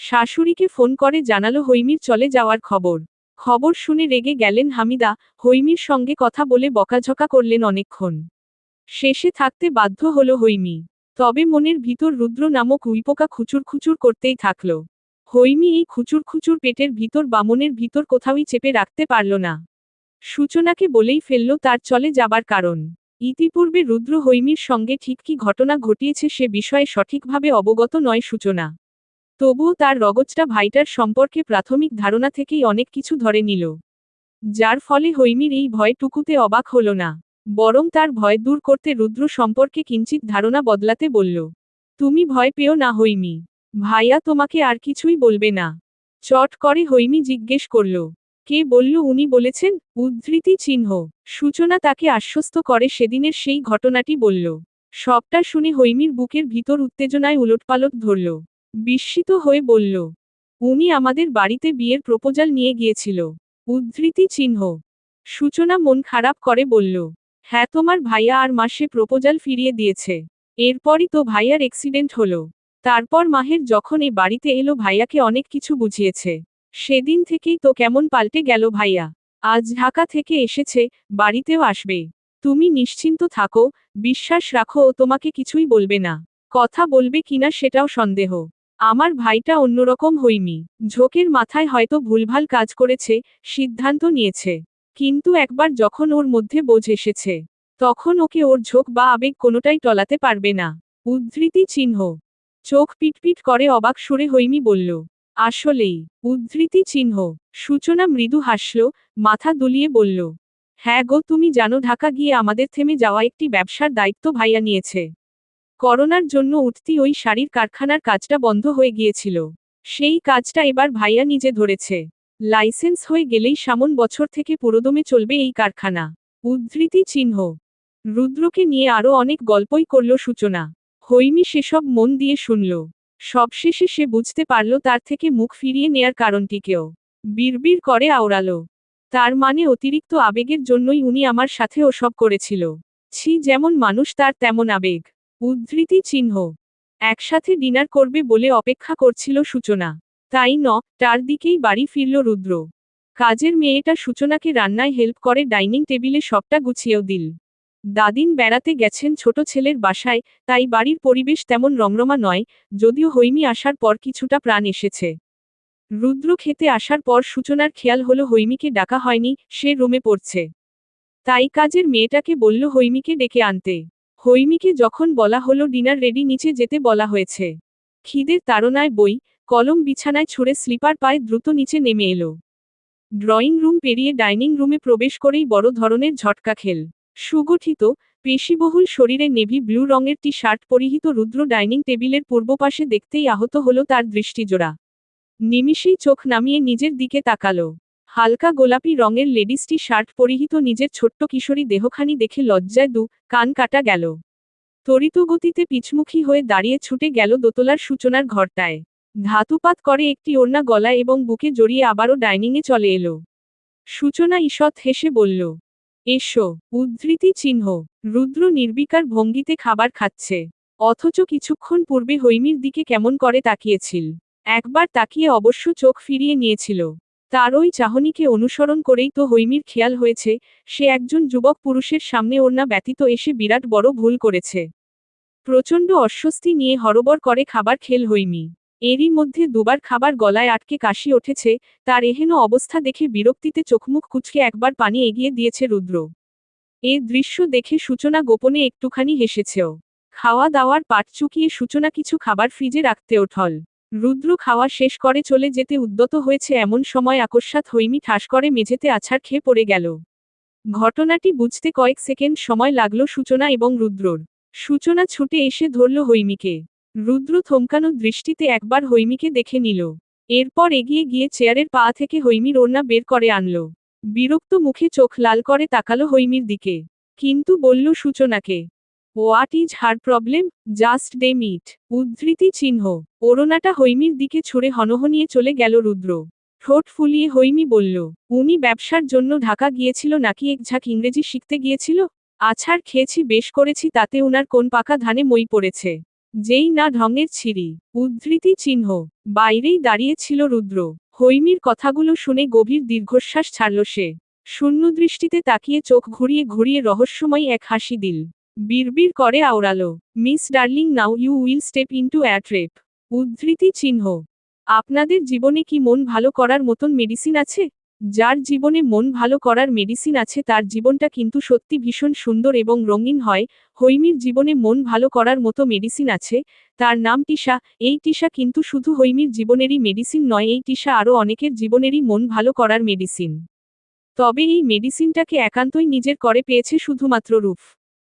শাশুড়িকে ফোন করে জানালো হৈমির চলে যাওয়ার খবর। খবর শুনে রেগে গেলেন হামিদা, হৈমির সঙ্গে কথা বলে বকাঝকা করলেন অনেকক্ষণ। শেষে থাকতে বাধ্য হল হৈমি। তবে মনের ভিতর রুদ্র নামক উইপোকা খুচুর খুচুর করতেই থাকল। হৈমি এই খুচুর খুচুর পেটের ভিতর বা মনের ভিতর কোথাওই চেপে রাখতে পারল না। সূচনাকে বলেই ফেলল তার চলে যাবার কারণ। ইতিপূর্বে রুদ্র হৈমির সঙ্গে ঠিক কী ঘটনা ঘটিয়েছে সে বিষয়ে সঠিকভাবে অবগত নয় সূচনা। তবুও তার রগজটা ভাইটার সম্পর্কে প্রাথমিক ধারণা থেকেই অনেক কিছু ধরে নিল। যার ফলে হৈমির এই ভয়টুকুতে অবাক হল না, বরং তার ভয় দূর করতে রুদ্র সম্পর্কে কিঞ্চিত ধারণা বদলাতে বলল। তুমি ভয় পেও না হৈমি, ভাইয়া তোমাকে আর কিছুই বলবে না। চট করে হৈমি জিজ্ঞেস করল, কে বলল? উনি বলেছেন। উদ্ধৃতি চিহ্ন। সূচনা তাকে আশ্বস্ত করে সেদিনের সেই ঘটনাটি বলল। সবটা শুনে হৈমির বুকের ভিতর উত্তেজনায় উলটপালট ধরল। বিস্মিত হয়ে বলল, উনি আমাদের বাড়িতে বিয়ের প্রপোজাল নিয়ে গিয়েছিল। উদ্ধৃতি চিহ্ন। সূচনা মন খারাপ করে বলল, হ্যাঁ, তোমার ভাইয়া আর মা সে প্রপোজাল ফিরিয়ে দিয়েছে। এরপরই তো ভাইয়ার অ্যাক্সিডেন্ট হলো। তারপর মাহের যখন এ বাড়িতে এলো ভাইয়াকে অনেক কিছু বুঝিয়েছে। সেদিন থেকেই তো কেমন পাল্টে গেল ভাইয়া। আজ ঢাকা থেকে এসেছে, বাড়িতেও আসবে। তুমি নিশ্চিন্ত থাকো, বিশ্বাস রাখো ও তোমাকে কিছুই বলবে না। কথা বলবে কিনা সেটাও সন্দেহ। আমার ভাইটা অন্যরকম। হৈমি ঝোঁকের মাথায় হয়তো ভুলভাল কাজ করেছে, সিদ্ধান্ত নিয়েছে। কিন্তু একবার যখন ওর মধ্যে বোঝ এসেছে, তখন ওকে ওর ঝোঁক বা আবেগ কোনোটাই টলাতে পারবে না। উদ্ধৃতি চিহ্ন। চোখ পিটপিট করে অবাক সুরে হৈমি বলল, আসলেই। উদ্ধৃতি চিহ্ন। সূচনা মৃদু হাসল, মাথা দুলিয়ে বলল, হ্যাঁ গো, তুমি জানো ঢাকা গিয়ে আমাদের থেমে যাওয়া একটি ব্যবসার দায়িত্ব ভাইয়া নিয়েছে। করোনার জন্য উঠতি ওই শাড়ির কারখানার কাজটা বন্ধ হয়ে গিয়েছিল। সেই কাজটা এবার ভাইয়া নিজে ধরেছে। লাইসেন্স হয়ে গেলেই সামন বছর থেকে পুরোদমে চলবে এই কারখানা। উদ্ধৃতি চিহ্ন। রুদ্রকে নিয়ে আরও অনেক গল্পই করল সূচনা। হৈমি সেসব মন দিয়ে শুনল। সবশেষে সে বুঝতে পারল তার থেকে মুখ ফিরিয়ে নেয়ার কারণটিকেও। বিড়বিড় করে আওড়ালো, তার মানে অতিরিক্ত আবেগের জন্যই উনি আমার সাথে ওসব করেছিল। ছি, যেমন মানুষ তার তেমন আবেগ। উদ্ধৃতি চিহ্ন। একসাথে ডিনার করবে বলে অপেক্ষা করছিল সূচনা। তাই টার দিকেই বাড়ি ফিরল রুদ্র। কাজের মেয়েটা সূচনাকে রান্নায় হেল্প করে, ডাইনিং টেবিলে সবটা গুছিয়েও দিল। দাদিন বেড়াতে গেছেন ছোট ছেলের বাসায়, তাই বাড়ির পরিবেশ তেমন রমরমা নয়, যদিও হৈমি আসার পর কিছুটা প্রাণ এসেছে। রুদ্র খেতে আসার পর সূচনার খেয়াল হলো হৈমিকে ডাকা হয়নি, সে রুমে পড়ছে। তাই কাজের মেয়েটাকে বলল হৈমিকে ডেকে আনতে। হৈমিকে যখন বলা হলো ডিনার রেডি, নিচে যেতে বলা হয়েছে। খিদের তাড়নায় বই কলম বিছানায় ছুঁড়ে স্লিপার পায়ে দ্রুত নিচে নেমে এলো। ড্রয়িং রুম পেরিয়ে ডাইনিং রুমে প্রবেশ করেই বড় ধরনের ঝটকা খেল। সুগঠিত, পেশিবহুল শরীরে নেভি ব্লু রঙের টি শার্ট পরিহিত রুদ্র ডাইনিং টেবিলের পূর্বপাশে দেখতেই আহত হলো তার দৃষ্টিজোড়া। নিমিষেই চোখ নামিয়ে নিজের দিকে তাকালো। হালকা গোলাপি রঙের লেডিস টি শার্ট পরিহিত নিজের ছোট্ট কিশোরী দেহখানি দেখে লজ্জায় কান কাটা গেল। তড়িতগতিতে পিছমুখী হয়ে দাঁড়িয়ে ছুটে গেল দোতলার সূচনার ঘরটায়। ধাতুপাত করে একটি ওড়না গলায় এবং বুকে জড়িয়ে আবারও ডাইনিংয়ে চলে এলো। সূচনা ঈষৎ হেসে বলল, এসো। উদ্ধৃতি চিহ্ন। রুদ্র নির্বিকার ভঙ্গিতে খাবার খাচ্ছে, অথচ কিছুক্ষণ পূর্বে হৈমির দিকে কেমন করে তাকিয়েছিল। একবার তাকিয়ে অবশ্য চোখ ফিরিয়ে নিয়েছিল। তার ওই চাহনিকে অনুসরণ করেই তো হৈমির খেয়াল হয়েছে, সে একজন যুবক পুরুষের সামনে ওড়না ব্যতীত এসে বিরাট বড় ভুল করেছে। প্রচণ্ড অস্বস্তি নিয়ে হরবর করে খাবার খেল হৈমি। এরই মধ্যে দুবার খাবার গলায় আটকে কাশি উঠেছে, তার এহেন অবস্থা দেখে বিরক্তিতে চোখমুখ কুঁচকে একবার পানি এগিয়ে দিয়েছে রুদ্র। এ দৃশ্য দেখে সূচনা গোপনে একটুখানি হেসেছেও। খাওয়া দাওয়ার পাট চুকিয়ে সূচনা কিছু খাবার ফ্রিজে রাখতে ওঠল। রুদ্র খাওয়া শেষ করে চলে যেতে উদ্যত হয়েছে এমন সময় আকস্মাৎ হৈমি ঠাস করে মেঝেতে আছাড় খেয়ে পড়ে গেল। ঘটনাটি বুঝতে কয়েক সেকেন্ড সময় লাগল সূচনা এবং রুদ্রর। সূচনা ছুটে এসে ধরল হৈমিকে। রুদ্র থমকানো দৃষ্টিতে একবার হৈমিকে দেখে নিল। এরপর এগিয়ে গিয়ে চেয়ারের পা থেকে হৈমির ওড়না বের করে আনল। বিরক্ত মুখে চোখ লাল করে তাকালো হৈমির দিকে। কিন্তু বলল সূচনাকে, what is her problem, just they meet. উদ্ধৃতি চিহ্ন। ওড়নাটা হৈমির দিকে ছুঁড়ে হনহনিয়ে চলে গেল রুদ্র। ঠোঁট ফুলিয়ে হৈমি বলল, উনি ব্যবসার জন্য ঢাকা গিয়েছিল নাকি এক ঝাঁক ইংরেজি শিখতে গিয়েছিল? আছাড় খেয়েছি বেশ করেছি, তাতে উনার কোন পাকা ধানে মই পড়েছে? যেই না ঢঙের ছিরি। উদ্ধৃতি চিহ্ন। বাইরেই দাঁড়িয়ে ছিল রুদ্র। হৈমির কথাগুলো শুনে গভীর দীর্ঘশ্বাস ছাড়ল সে। শূন্যদৃষ্টিতে তাকিয়ে চোখ ঘুরিয়ে ঘুরিয়ে রহস্যময় এক হাসি দিল। বিড়বিড় করে আওড়ালো, miss darling, now you will step into a trap. উদ্ধৃতি চিহ্ন। আপনাদের জীবনে কি মন ভালো করার মতন মেডিসিন আছে? যার জীবনে মন ভালো করার মেডিসিন আছে তার জীবনটা কিন্তু সত্যি ভীষণ সুন্দর এবং রঙিন হয়। হৈমির জীবনে মন ভালো করার মতো মেডিসিন আছে, তার নাম টিশা। এই টিশা কিন্তু শুধু হৈমির জীবনেরই মেডিসিন নয়, এই টিশা আরও অনেকের জীবনেরই মন ভালো করার মেডিসিন। তবে এই মেডিসিনটাকে একান্তই নিজের করে পেয়েছে শুধুমাত্র রূপ।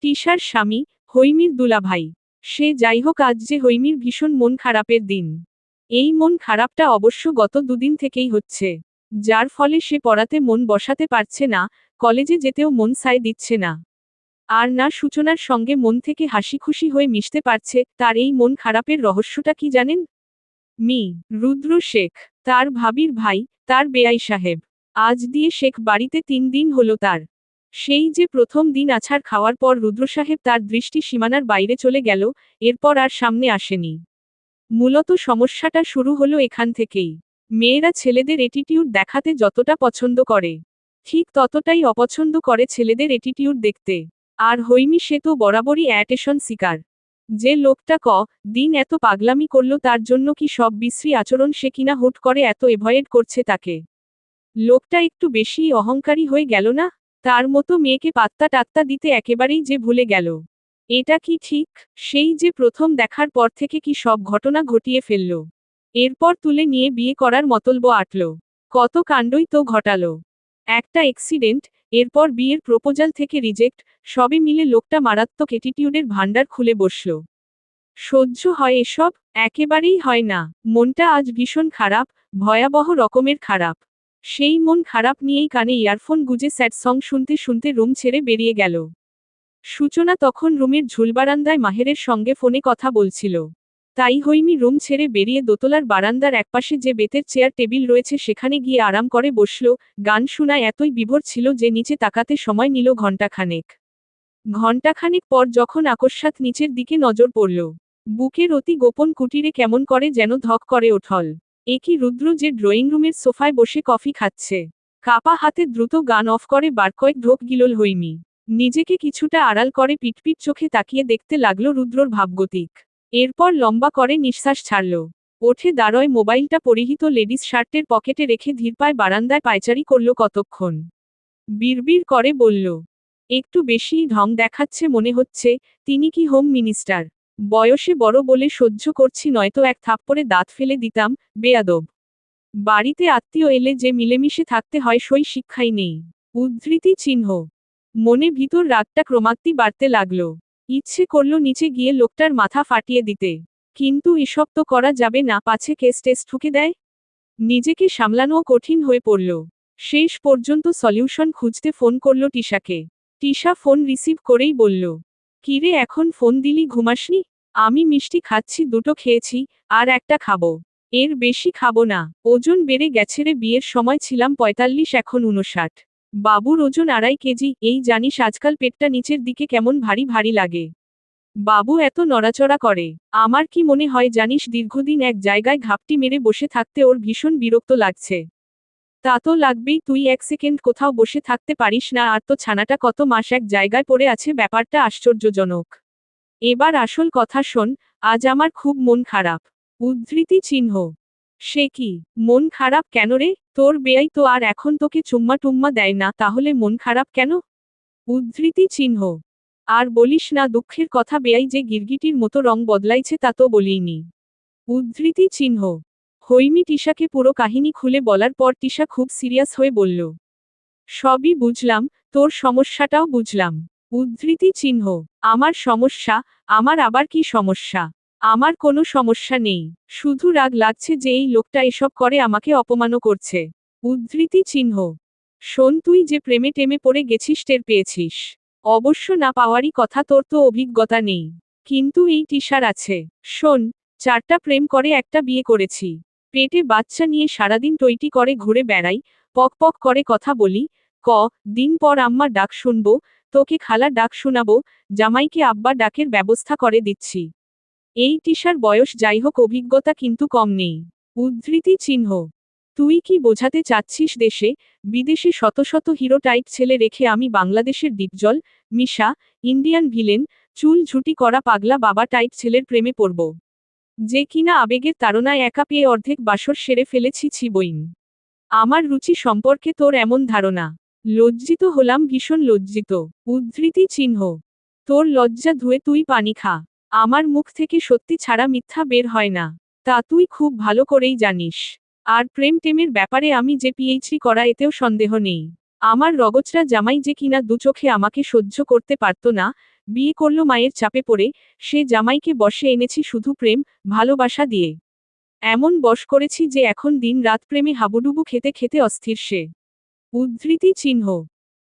টিশার স্বামী, হৈমির দুলাভাই। সে যাই হোক, আজ যে হৈমির ভীষণ মন খারাপের দিন। এই মন খারাপটা অবশ্য গত দুদিন থেকেই হচ্ছে, যার ফলে সে পড়াতে মন বসাতে পারছে না, কলেজে যেতেও মন সায় দিচ্ছে না। আর না সূচনার সঙ্গে মন থেকে হাসি খুশি হয়ে মিশতে পারছে। তার এই মন খারাপের রহস্যটা কি জানেন? মি রুদ্র শেখ, তার ভাবির ভাই, তার বেয়াই সাহেব। আজ দিয়ে শেখ বাড়িতে 3 দিন হলো তার। সেই যে প্রথম দিন আছাড় খাওয়ার পর রুদ্র সাহেব তার দৃষ্টি সীমানার বাইরে চলে গেল, এরপর আর সামনে আসেনি। মূলত সমস্যাটা শুরু হলো এখান থেকেই। মেয়েরা ছেলেদের এটিটিউড দেখাতে যতটা পছন্দ করে, ঠিক ততটাই অপছন্দ করে ছেলেদের এটিটিউড দেখতে। আর হৈমি সে তো বরাবরই অ্যাটেনশন সিকার। যে লোকটা দিন এত পাগলামি করল, তার জন্য কি সব বিশ্রী আচরণ সে কিনা হুট করে এত এভয়েড করছে তাকে। লোকটা একটু বেশিই অহংকারী হয়ে গেল না? তার মতো মেয়েকে পাত্তা টাত্তা দিতে একেবারেই যে ভুলে গেল। এটা কি ঠিক? সেই যে প্রথম দেখার পর থেকে কি সব ঘটনা ঘটিয়ে ফেলল। এরপর তুলে নিয়ে বিয়ে করার মতলব আটল। কত কাণ্ডই তো ঘটালো। একটা অ্যাক্সিডেন্ট, এরপর বিয়ের প্রপোজাল থেকে রিজেক্ট, সবে মিলে লোকটা মারাত্মক অ্যাটিটিউডের ভান্ডার খুলে বসল। সহ্য হয় এসব? একেবারেই হয় না। মনটা আজ ভীষণ খারাপ, ভয়াবহ রকমের খারাপ। সেই মন খারাপ নিয়েই কানে ইয়ারফোন গুজে স্যাড সং শুনতে শুনতে রুম ছেড়ে বেরিয়ে গেল। সূচনা তখন রুমের ঝুলবারান্দায় মাহেরের সঙ্গে ফোনে কথা বলছিল। তাই হৈমি রুম ছেড়ে বেরিয়ে দোতলার বারান্দার একপাশে যে বেতের চেয়ার টেবিল রয়েছে সেখানে গিয়ে আরাম করে বসল। গান শোনায় এতই বিভোর ছিল যে নিচে তাকাতে সময় নিল ঘণ্টাখানেক। ঘণ্টাখানেক পর যখন আকস্মাৎ নিচের দিকে নজর পড়ল, বুকের অতি গোপন কুটিরে কেমন করে যেন ধক করে ওঠল। এ কি রুদ্র যে ড্রয়িং রুমের সোফায় বসে কফি খাচ্ছে। কাপা হাতে দ্রুত গান অফ করে বার কয়েক ঢোক গিলল হৈমি। নিজেকে কিছুটা আড়াল করে পিটপিট চোখে তাকিয়ে দেখতে লাগল রুদ্রর ভাবগতিক। এরপর লম্বা করে নিঃশ্বাস ছাড়ল। ওঠে দাঁড়য় মোবাইলটা পরিহিত লেডিস শার্টের পকেটে রেখে ধীরপায় বারান্দায় পায়চারি করল কতক্ষণ। বিড়বিড় করে বলল, একটু বেশিই ঢং দেখাচ্ছে মনে হচ্ছে। তিনি কি হোম মিনিস্টার? বয়সে বড় বলে সহ্য করছি, নয়তো এক থাপ্পড়ে দাঁত ফেলে দিতাম। বেয়াদব। বাড়িতে আত্মীয় এলে যে মিলেমিশে থাকতে হয় সই শিক্ষাই নেই। উদ্ধৃতি চিহ্ন। মনে ভিতর রাগটা ক্রমাগতি বাড়তে লাগল। ইচ্ছে করল নিচে গিয়ে লোকটার মাথা ফাটিয়ে দিতে। কিন্তু এসব তো করা যাবে না, পাছে কেস টেস ঠুকে দেয়। নিজেকে সামলানোও কঠিন হয়ে পড়ল। শেষ পর্যন্ত সলিউশন খুঁজতে ফোন করল টিশাকে। টিশা ফোন রিসিভ করেই বলল, কিরে এখন ফোন দিলি, ঘুমাসনি? আমি মিষ্টি খাচ্ছি, দুটো খেয়েছি, আর একটা খাবো। এর বেশি খাবো না। ওজন বেড়ে গেছে রে, বিয়ের সময় ছিলাম 45, এখন 59। বাবুর ওজন 2.5 কেজি। এই জানিস আজকাল পেটটা নিচের দিকে কেমন ভারী ভারী লাগে। বাবু এত নড়াচড়া করে। আমার কি মনে হয় জানিস, দীর্ঘদিন এক জায়গায় ঘাপটি মেরে বসে থাকতে ওর ভীষণ বিরক্ত লাগছে। তা তো লাগবেই, তুই 1 সেকেন্ড কোথাও বসে থাকতে পারিস না, আর তো ছানাটা কত মাস এক জায়গায় পড়ে আছে, ব্যাপারটা আশ্চর্যজনক। এবার আসল কথা শোন, আজ আমার খুব মন খারাপ। উদ্ধৃতি চিহ্ন। সে কি, মন খারাপ কেন রে? তোর বেয়াই তো আর এখন তোকে চুম্মা টুম্মা দেয় না, তাহলে মন খারাপ কেন? উদ্ধৃতি চিহ্ন। আর বলিস না দুঃখের কথা, বেয়াই যে গিরগিটির মতো রং বদলাইছে তা তো বলিনি। উদ্ধৃতি চিহ্ন। হৈমি টিশাকে পুরো কাহিনী খুলে বলার পর টিশা খুব সিরিয়াস হয়ে বলল, সবই বুঝলাম, তোর সমস্যাটাও বুঝলাম। উদ্ধৃতি চিহ্ন। আমার সমস্যা? আমার আবার কি সমস্যা? আমার কোনো সমস্যা নেই, শুধু রাগ লাগছে যে এই লোকটা এসব করে আমাকে অপমানও করছে। উদ্ধৃতি চিহ্ন। শোন, তুই যে প্রেমে টেমে পড়ে গেছিস টের পেয়েছিস। অবশ্য না পাওয়ারই কথা, তোর তো অভিজ্ঞতা নেই, কিন্তু এই টিশার আছে। শোন, 4টা প্রেম করে একটা বিয়ে করেছি, পেটে বাচ্চা নিয়ে সারাদিন টইটি করে ঘুরে বেড়াই, পক পক করে কথা বলি, দিন পর আম্মা ডাক শুনবো, তোকে খালা ডাক শোনাবো, জামাইকে আব্বা ডাকের ব্যবস্থা করে দিচ্ছি। এই টিশার বয়স যাই হোক, অভিজ্ঞতা কিন্তু কম নেই। উদ্ধৃতি চিহ্ন। তুই কি বোঝাতে চাচ্ছিস দেশে বিদেশে শত শত হিরো টাইপ ছেলে রেখে আমি বাংলাদেশের ডিপজল, মিশা, ইন্ডিয়ান ভিলেন, চুল ঝুটি করা পাগলা বাবা টাইপ ছেলের প্রেমে পড়ব? যে কিনা আবেগের তাড়নায় একা পেয়ে অর্ধেক বাসর সেরে ফেলেছি, ছি বইন। আমার রুচি সম্পর্কে তোর এমন ধারণা? লজ্জিত হলাম, ভীষণ লজ্জিত। উদ্ধৃতি চিহ্ন। তোর লজ্জা ধুয়ে তুই পানি খা। আমার মুখ থেকে সত্যি ছাড়া মিথ্যা বের হয় না, তা তুই খুব ভালো করেই জানিস। আর প্রেম টেমের ব্যাপারে আমি যে পিএইচডি করা, এতেও সন্দেহ নেই। আমার রগচরা জামাই যে কিনা দু চোখে আমাকে সহ্য করতে পারত না, বিয়ে করল মায়ের চাপে পড়ে, সে জামাইকে বশে এনেছি শুধু প্রেম, ভালোবাসা দিয়ে। এমন বশ করেছি যে এখন দিন রাত প্রেমে হাবুডুবু খেতে খেতে অস্থির সে। উদ্ধৃতি চিহ্ন।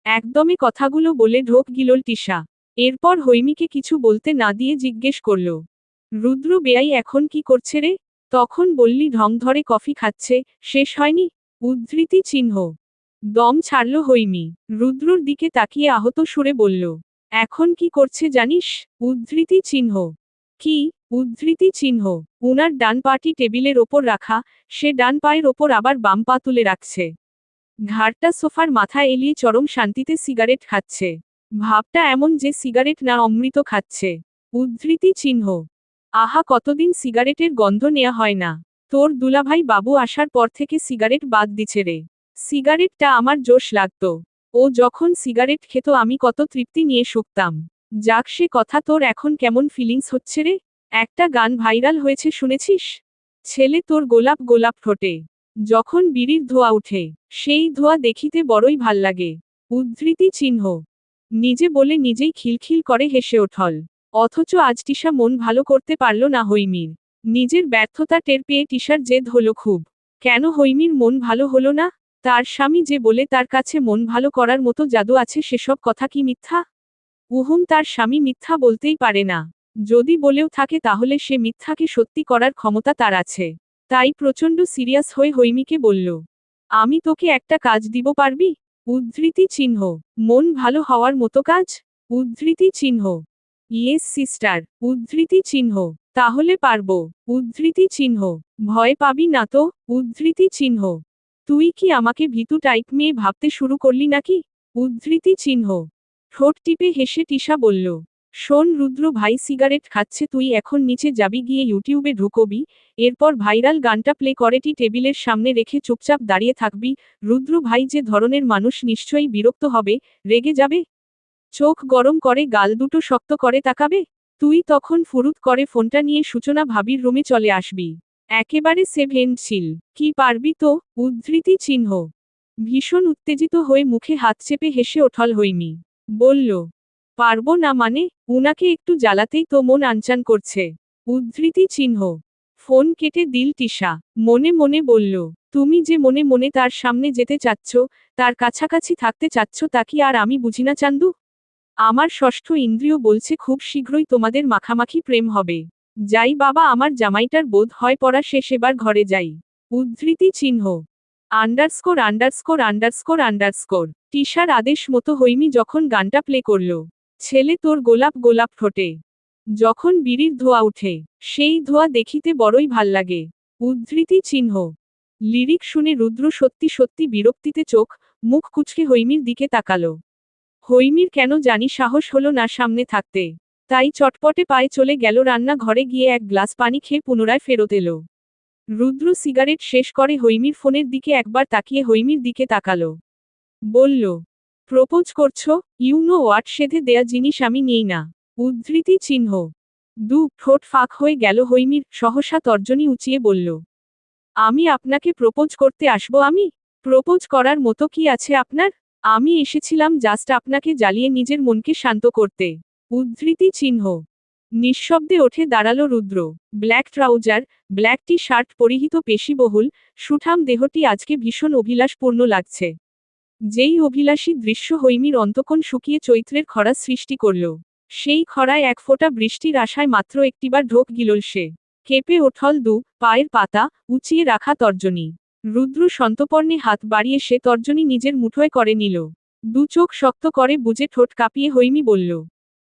একদমই কথাগুলো বলে ঢোক গিলল টিশা। এরপর হৈমিকে কিছু বলতে না দিয়ে জিজ্ঞেস করল, রুদ্র বেয়াই এখন কি করছে রে? তখন বললি ঢং ধরে কফি খাচ্ছে, শেষ হয়নি? উদ্ধৃতি চিহ্ন। দম ছাড়ল হৈমি, রুদ্রর দিকে তাকিয়ে আহত সুরে বলল, এখন কি করছে জানিস? উদ্ধৃতি চিহ্ন। কি? উদ্ধৃতি চিহ্ন। উনার ডান পাটি টেবিলের ওপর রাখা, সে ডান পায়ের ওপর আবার বাম পা তুলে রাখছে। ঘাড়টা সোফার মাথা এলিয়ে চরম শান্তিতে সিগারেট খাচ্ছে। ভাবটা এমন যে সিগারেট না অমৃত খাচ্ছে। উদ্ধৃতি চিহ্ন। আহা, কতদিন সিগারেটের গন্ধ নেয়া হয় না। তোর দুলাভাই বাবু আসার পর থেকে সিগারেট বাদ দিছে রে। সিগারেটটা আমার জোশ লাগতো। ও যখন সিগারেট খেত আমি কত তৃপ্তি নিয়ে শুকতাম। যাক, সে কথা, তোর এখন কেমন ফিলিংস হচ্ছে রে? একটা গান ভাইরাল হয়েছে শুনেছিস? ছেলে তোর গোলাপ গোলাপ ঠোঁটে, যখন বিড়ির ধোঁয়া উঠে, সেই ধোঁয়া দেখিতে বড়ই ভাল লাগে। উদ্ধৃতি চিহ্ন। নিজে বলে নিজেই খিলখিল করে হেসে ওঠল। অথচ আজ টিশা মন ভালো করতে পারল না হৈমির। নিজের ব্যর্থতা টের পেয়ে টিশার জেদ হলো খুব। কেন হৈমির মন ভালো হলো না? তার স্বামী যে বলে তার কাছে মন ভালো করার মতো জাদু আছে, সেসব কথা কি মিথ্যা? তার স্বামী মিথ্যা বলতেই পারে না। যদি বলেও থাকে তাহলে সে মিথ্যাকে সত্যি করার ক্ষমতা তার আছে। তাই প্রচণ্ড সিরিয়াস হয়ে হৈমিকে বলল, আমি তোকে একটা কাজ দিব, পারবি? উদ্ধৃতি চিহ্ন। মন ভালো হওয়ার মতো কাজ? উদ্ধৃতি চিহ্ন। Yes sister. উদ্ধৃতি চিহ্ন। তাহলে পারবো। উদ্ধৃতি চিহ্ন। ভয় পাবি না তো? উদ্ধৃতি চিহ্ন। তুই কি আমাকে ভীতু টাইপ মেয়ে ভাবতে শুরু করলি নাকি? উদ্ধৃতি চিহ্ন। ঠোঁট টিপে হেসে টিশা বলল, শোন রুদ্র ভাই সিগারেট খাচ্ছে, তুই এখন নিচে যাবি, গিয়ে ইউটিউবে ঢুকবি, এরপর ভাইরাল গানটা প্লে করেটি টেবিলের সামনে রেখে চুপচাপ দাঁড়িয়ে থাকবি। রুদ্র ভাই যে ধরনের মানুষ, নিশ্চয়ই বিরক্ত হবে, রেগে যাবে, চোখ গরম করে গাল দুটো শক্ত করে তাকাবে। তুই তখন ফুরুত করে ফোনটা নিয়ে সূচনা ভাবির রুমে চলে আসবি। একেবারে সেভেন ছিল। কি পারবি তো? উদ্ধৃতি চিহ্ন। ভীষণ উত্তেজিত হয়ে মুখে হাত চেপে হেসে ওঠল হৈমি। বলল, পারবো না মানে? উনাকে একটু জ্বালাতেই তো মন আনচান করছে। উদ্ধৃতি চিহ্ন। ফোন কেটে দিল টিশা। মনে মনে বলল, তুমি যে মনে মনে তার সামনে যেতে চাচ্ছ, তার কাছাকাছি থাকতে চাচ্ছ, তা কি আর আমি বুঝি না চান্দু? আমার ষষ্ঠ ইন্দ্রিয় বলছে খুব শীঘ্রই তোমাদের মাখামাখি প্রেম হবে। যাই বাবা, আমার জামাইটার বোধ হয় পড়া শেষ, এবার ঘরে যাই। উদ্ধৃতি চিহ্ন। Underscore underscore underscore underscore. টিশার আদেশ মতো হৈমি যখন গানটা প্লে করল, ছেলে তোর গোলাপ গোলাপ ঠোঁটে, যখন বিড়ির ধোঁয়া উঠে, সেই ধোঁয়া দেখিতে বড়ই ভাল লাগে। উদ্ধৃতি চিহ্ন। লিরিক শুনে রুদ্র সত্যি সত্যি বিরক্তিতে চোখ মুখ কুঁচকে হৈমির দিকে তাকালো। হৈমির কেন জানি সাহস হলো না সামনে থাকতে। তাই চটপটে পায়ে চলে গেল রান্না ঘরে, গিয়ে এক গ্লাস পানি খেয়ে পুনরায় ফেরত এলো। রুদ্র সিগারেট শেষ করে হৈমির ফোনের দিকে একবার তাকিয়ে হৈমির দিকে তাকালো। বলল, প্রপোজ করছো? ইউ নো হোয়াট, সেধে দেয়া জিনিস আমি নিই না। উদ্ধৃতি চিহ্ন। ঠোঁট ফাঁক হয়ে গেল হৈমির, সহসা তর্জনী উঁচিয়ে বলল, আমি আপনাকে প্রপোজ করতে আসবো? আমি প্রপোজ করার মতো কি আছে আপনার? আমি এসেছিলাম জাস্ট আপনাকে জ্বালিয়ে নিজের মনকে শান্ত করতে। উদ্ধৃতি চিহ্ন। নিঃশব্দে ওঠে দাঁড়ালো Rudra. Black trouser, black T-shirt পরিহিত, পেশিবহুল সুঠাম দেহটি আজকে ভীষণ অভিলাষপূর্ণ লাগছে। যেই অভিলাষী দৃশ্য হৈমির অন্তকোণ শুকিয়ে চৈত্রের খরা সৃষ্টি করল। সেই খরায় এক ফোঁটা বৃষ্টির আশায় মাত্র একটিবার ঢোক গিলল সে। কেঁপে ওঠল পায়ের পাতা, উঁচিয়ে রাখা তর্জনী। রুদ্র সন্তর্পণে হাত বাড়িয়ে সে তর্জনী নিজের মুঠোয় করে নিল। চোখ শক্ত করে বুজে ঠোঁট কাঁপিয়ে হৈমি বলল,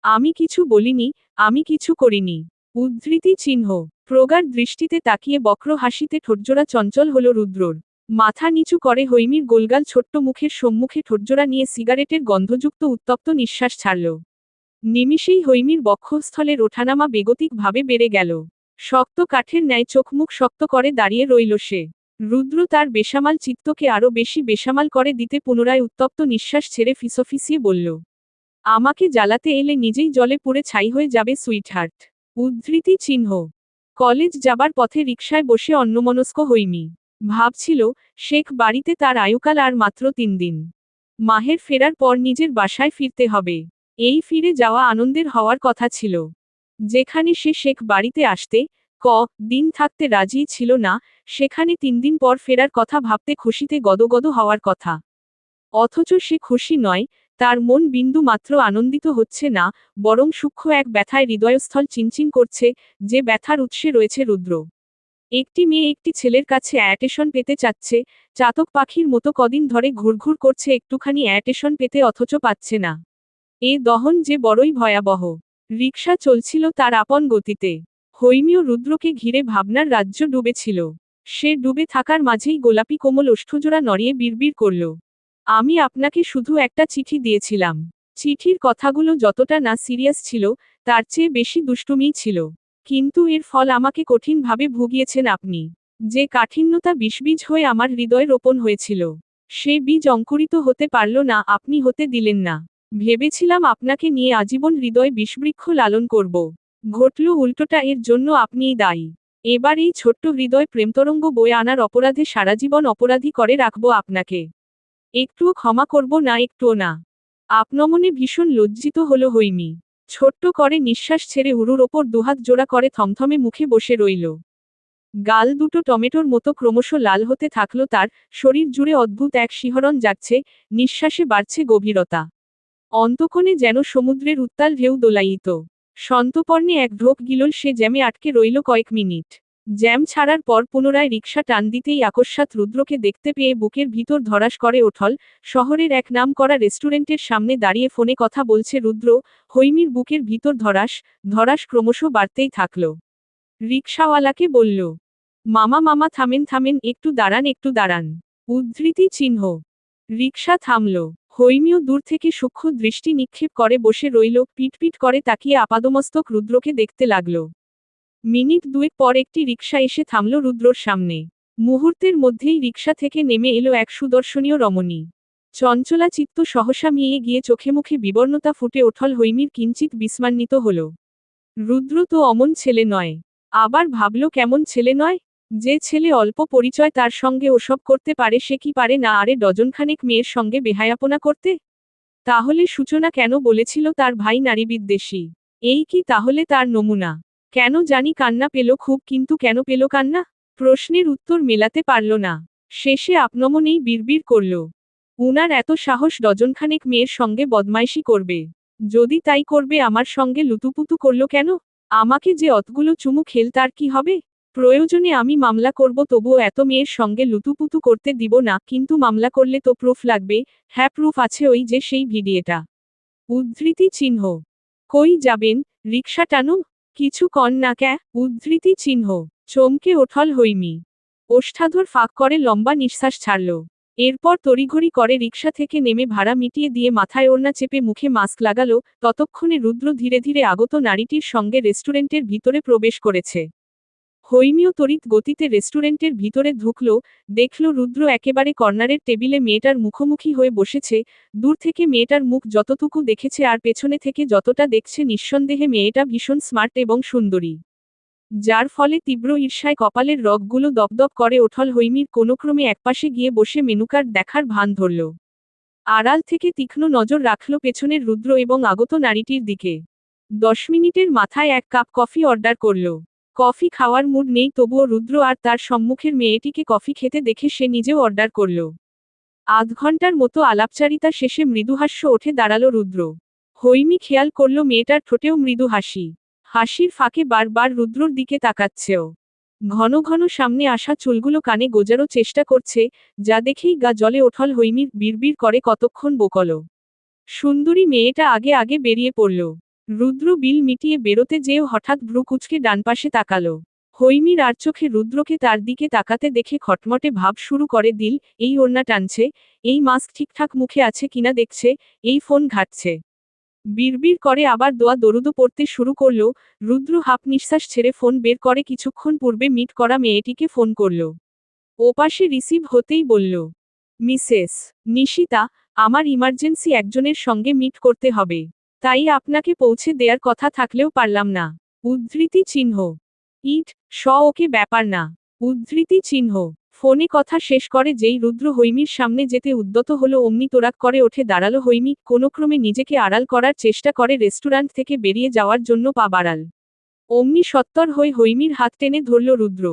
আমি কিছু বলিনি, আমি কিছু করিনি। উদ্ধৃতি চিহ্ন। প্রগাঢ় দৃষ্টিতে তাকিয়ে বক্র হাসিতে ঠোঁটজোড়া চঞ্চল হল রুদ্রর। মাথা নিচু করে হৈমির গোলগাল ছোট্ট মুখের সম্মুখে ঠোঁটজোড়া নিয়ে সিগারেটের গন্ধযুক্ত উত্তপ্ত নিঃশ্বাস ছাড়ল। নিমিষেই হৈমির বক্ষস্থলের ওঠানামা বেগতিকভাবে বেড়ে গেল। শক্ত কাঠের ন্যায় চোখমুখ শক্ত করে দাঁড়িয়ে রইল সে। রুদ্র তার বেসামাল চিত্তকে আরো বেশি বেসামাল করে দিতে পুনরায় উত্তপ্ত নিঃশ্বাস ছেড়ে ফিসফিসিয়ে বলল, আমাকে জ্বালাতে এলে নিজেই জলে পুড়ে ছাই হয়ে যাবে সুইটহার্ট। উদ্ধৃতি চিহ্ন। কলেজ যাবার পথে রিকশায় বসে অন্যমনস্ক হৈমি ভাবছিল, শেখ বাড়িতে তার আয়ুকাল আর মাত্র 3 দিন। মাহের ফেরার পর নিজের বাসায় ফিরতে হবে। এই ফিরে যাওয়া আনন্দের হওয়ার কথা ছিল। যেখানে সে শেখ বাড়িতে আসতে দিন থাকতে রাজি ছিল না, সেখানে 3 দিন পর ফেরার কথা ভাবতে খুশিতে গদগদ হওয়ার কথা। অথচ সে খুশি নয়, তার মন বিন্দু মাত্র আনন্দিত হচ্ছে না, বরং সূক্ষ্ম এক ব্যথায় হৃদয়স্থল চিনচিন করছে, যে ব্যথার উৎসে রয়েছে রুদ্র। একটি মেয়ে একটি ছেলের কাছে অ্যাটেশন পেতে চাচ্ছে, চাতক পাখির মতো কদিন ধরে ঘুরঘুর করছে একটুখানি অ্যাটেশন পেতে, অথচ পাচ্ছে না। এ দহন যে বড়ই ভয়াবহ। রিকশা চলছিল তার আপন গতিতে। হৈমিও রুদ্রকে ঘিরে ভাবনার রাজ্য ডুবেছিল। সে ডুবে থাকার মাঝেই গোলাপি কোমল ওষ্ঠজোড়া নড়িয়ে বিড়বিড় করল, আমি আপনাকে শুধু একটা চিঠি দিয়েছিলাম। চিঠির কথাগুলো যতটা না সিরিয়াস ছিল, তার চেয়ে বেশি দুষ্টুমিই ছিল। কিন্তু এর ফল আমাকে কঠিনভাবে ভুগিয়েছেন আপনি। যে কাঠিন্যতা বিষবীজ হয়ে আমার হৃদয়ে রোপণ হয়েছিল, সে বীজ অঙ্কুরিত হতে পারল না, আপনি হতে দিলেন না। ভেবেছিলাম আপনাকে নিয়ে আজীবন হৃদয়ে বিষবৃক্ষ লালন করব। ঘটল উল্টোটা, এর জন্য আপনিই দায়ী। এবার এই ছোট্ট হৃদয় প্রেমতরঙ্গ বয়ে আনার অপরাধে সারাজীবন অপরাধী করে রাখব আপনাকে। একটুও ক্ষমা করব না, একটুও না। আপনমনে ভীষণ লজ্জিত হল হৈমি। ছোট্ট করে নিঃশ্বাস ছেড়ে উরুর ওপর দুহাত জোড়া করে থমথমে মুখে বসে রইল। গাল দুটো টমেটোর মতো ক্রমশ লাল হতে থাকল তার, শরীর জুড়ে অদ্ভুত এক শিহরণ জাগছে, নিঃশ্বাসে বাড়ছে গভীরতা। অন্তকোণে যেন সমুদ্রের উত্তাল ঢেউ দোলায়িত। সন্তর্পণে এক ঢোক গিলল সে, জ্যামে আটকে রইল কয়েক মিনিট। জ্যাম ছাড়ার পর পুনরায় রিকশা টান দিতেই আকস্মাৎ রুদ্রকে দেখতে পেয়ে বুকের ভিতর ধড়াস করে ওঠল। শহরের এক নাম করা রেস্টুরেন্টের সামনে দাঁড়িয়ে ফোনে কথা বলছে রুদ্র। হৈমির বুকের ভিতর ধড়াস ধড়াস ক্রমশ বাড়তেই থাকল। রিকশাওয়ালাকে বলল, মামা মামা থামেন থামেন, একটু দাঁড়ান একটু দাঁড়ান। উদ্ধৃতি চিহ্ন। রিকশা থামল। হৈমিও দূর থেকে সূক্ষ্ম দৃষ্টি নিক্ষেপ করে বসে রইল, পিটপিট করে তাকিয়ে আপাদমস্তক রুদ্রকে দেখতে লাগল। মিনিট 2 পর একটি রিকশা এসে থামল রুদ্রর সামনে। মুহূর্তের মধ্যেই রিকশা থেকে নেমে এলো এক সুদর্শনীয় রমণী। চঞ্চলা চিত্ত সহসা মিয়ে গিয়ে চোখে মুখে বিবর্ণতা ফুটে ওঠল হৈমির, কিঞ্চিত বিস্মান্বিত হল। রুদ্র তো অমন ছেলে নয়। আবার ভাবল, কেমন ছেলে নয়? যে ছেলে অল্প পরিচয় তার সঙ্গে ওসব করতে পারে, সে কি পারে না আরে ডজনখানেক মেয়ের সঙ্গে বেহায়াপনা করতে? তাহলে সূচনা কেন বলেছিল তার ভাই নারীবিদ্বেষী? এই কি তাহলে তার নমুনা? কেন জানি কান্না পেল খুব, কিন্তু কেন পেল কান্না? প্রশ্নের উত্তর মেলাতে পারল না। শেষে আপনমনেই বিড়বিড় করল, উনার এত সাহস ডজনখানেক মেয়ের সঙ্গে বদমাইশি করবে? যদি তাই করবে, আমার সঙ্গে লুতুপুতু করল কেন? আমাকে যে অতগুলো চুমু খেল, তার কি হবে? প্রয়োজনে আমি মামলা করব, তবুও এত মেয়ের সঙ্গে লুতুপুতু করতে দিব না। কিন্তু মামলা করলে তো প্রুফ লাগবে। হ্যাঁ, প্রুফ আছে, ওই যে সেই ভিডিওটা। উদ্ধৃতি চিহ্ন। কই যাবেন? রিকশা টানো? কিছু কন না ক্যা? উদ্ধৃতি চিহ্ন। চমকে ওঠল হৈমি। ওষ্ঠাধর ফাঁক করে লম্বা নিঃশ্বাস ছাড়ল। এরপর তড়িঘড়ি করে রিকশা থেকে নেমে ভাড়া মিটিয়ে দিয়ে মাথায় ওড়না চেপে মুখে মাস্ক লাগালো। ততক্ষণে রুদ্র ধীরে ধীরে আগত নারীটির সঙ্গে রেস্টুরেন্টের ভিতরে প্রবেশ করেছে। হৈমিও তড়িৎ গতিতে রেস্টুরেন্টের ভিতরে ঢুকল, দেখল রুদ্র একেবারে কর্নারের টেবিলে মেয়েটার মুখোমুখি হয়ে বসেছে। দূর থেকে মেয়েটার মুখ যতটুকু দেখেছে আর পেছনে থেকে যতটা দেখছে, নিঃসন্দেহে মেয়েটা ভীষণ স্মার্ট এবং সুন্দরী। যার ফলে তীব্র ঈর্ষায় কপালের রগগুলো দপদপ করে ওঠল। হৈমির কোনোক্রমে একপাশে গিয়ে বসে মেনুকার্ড দেখার ভান ধরল। আড়াল থেকে তীক্ষ্ণ নজর রাখল পেছনের রুদ্র এবং আগত নারীটির দিকে। 10 মিনিটের মাথায় 1 কাপ কফি অর্ডার করল। কফি খাওয়ার মুড নেই, তবুও রুদ্র আর তার সম্মুখের মেয়েটিকে কফি খেতে দেখে সে নিজেও অর্ডার করল। আধ ঘন্টার মতো আলাপচারিতা শেষে মৃদুহাস্য ওঠে দাঁড়ালো রুদ্র। হৈমি খেয়াল করল মেয়েটার ঠোঁটেও মৃদু হাসি। হাসির ফাঁকে বারবার রুদ্রর দিকে তাকাচ্ছেও। ঘন ঘন সামনে আসা চুলগুলো কানে গোজারও চেষ্টা করছে, যা দেখেই গা জ্বলে ওঠল হৈমির। বিড়বিড় করে কতক্ষণ বকল। সুন্দরী মেয়েটা আগে আগে বেরিয়ে পড়ল। রুদ্র বিল মিটিয়ে বেরোতে যেও হঠাৎ ভ্রু কুঁচকে ডানপাশে তাকালো। হৈমির আর চোখে রুদ্রকে তার দিকে তাকাতে দেখে খটমটে ভাব শুরু করে দিল। এই ওড়না টানছে, এই মাস্ক ঠিকঠাক মুখে আছে কিনা দেখছে, এই ফোন ঘাঁটছে। বিড়বিড় করে আবার দোয়া দরুদও পড়তে শুরু করল। রুদ্র হাফ নিঃশ্বাস ছেড়ে ফোন বের করে কিছুক্ষণ পূর্বে মিট করা মেয়েটিকে ফোন করল। ওপাশে রিসিভ হতেই বলল, মিসেস নিশিতা, আমার ইমার্জেন্সি একজনের সঙ্গে মিট করতে হবে, তাই আপনাকে পৌঁছে দেয়ার কথা থাকলেও পারলাম না। উদ্ধৃতি চিহ্ন। ইট ওকে ব্যাপার না। উদ্ধৃতি চিহ্ন। ফোনে কথা শেষ করে যেই রুদ্র হৈমির সামনে যেতে উদ্যত হলো, অমনি তোরাক করে ওঠে দাঁড়ালো হৈমি। কোনোক্রমে নিজেকে আড়াল করার চেষ্টা করে রেস্টুরেন্ট থেকে বেরিয়ে যাওয়ার জন্য পা বাড়াল। অমনি সত্বর হয়ে হৈমির হাত টেনে ধরল রুদ্র।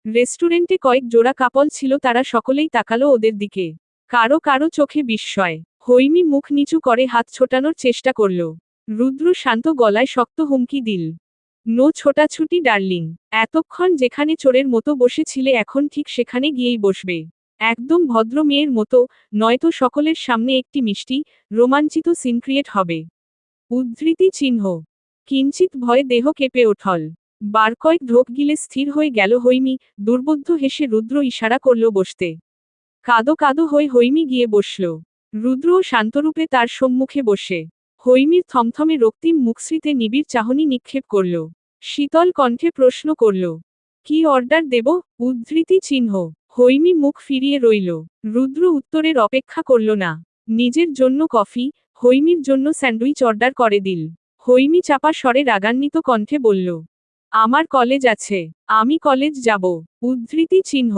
রেস্টুরেন্টে কয়েক জোড়া কাপল ছিল, তারা সকলেই তাকালো ওদের দিকে। কারো কারো চোখে বিস্ময়। হৈমি মুখ নিচু করে হাত ছোটানোর চেষ্টা করল। রুদ্র শান্ত গলায় শক্ত হুমকি দিল, নো ছোটাছুটি ডার্লিং। এতক্ষণ যেখানে চোরের মতো বসেছিলে এখন ঠিক সেখানে গিয়েই বসবে। একদম ভদ্র মেয়ের মতো, নয়তো সকলের সামনে একটি মিষ্টি, রোমাঞ্চিত সিন ক্রিয়েট হবে। উদ্ধৃতি চিহ্ন। কিঞ্চিত ভয়ে দেহ কেঁপে ওঠল। বার কয়েক ঢোক গিলে স্থির হয়ে গেল হৈমি। দুর্বোধ্য হেসে রুদ্র ইশারা করল বসতে। কাদো কাদো হয়ে হৈমি গিয়ে বসল। রুদ্রও শান্তরূপে তার সম্মুখে বসে। হৈমির থমথমে রক্তিম মুখশ্রীতে নিবিড় চাহনি নিক্ষেপ করল। শীতল কণ্ঠে প্রশ্ন করল, কি অর্ডার দেব? উদ্ধৃতি চিহ্ন। হৈমি মুখ ফিরিয়ে রইল। রুদ্র উত্তরের অপেক্ষা করল না। নিজের জন্য কফি, হৈমির জন্য স্যান্ডউইচ অর্ডার করে দিল। হৈমি চাপা স্বরে রাগান্বিত কণ্ঠে বলল, আমার কলেজ আছে, আমি কলেজ যাব। উদ্ধৃতি চিহ্ন।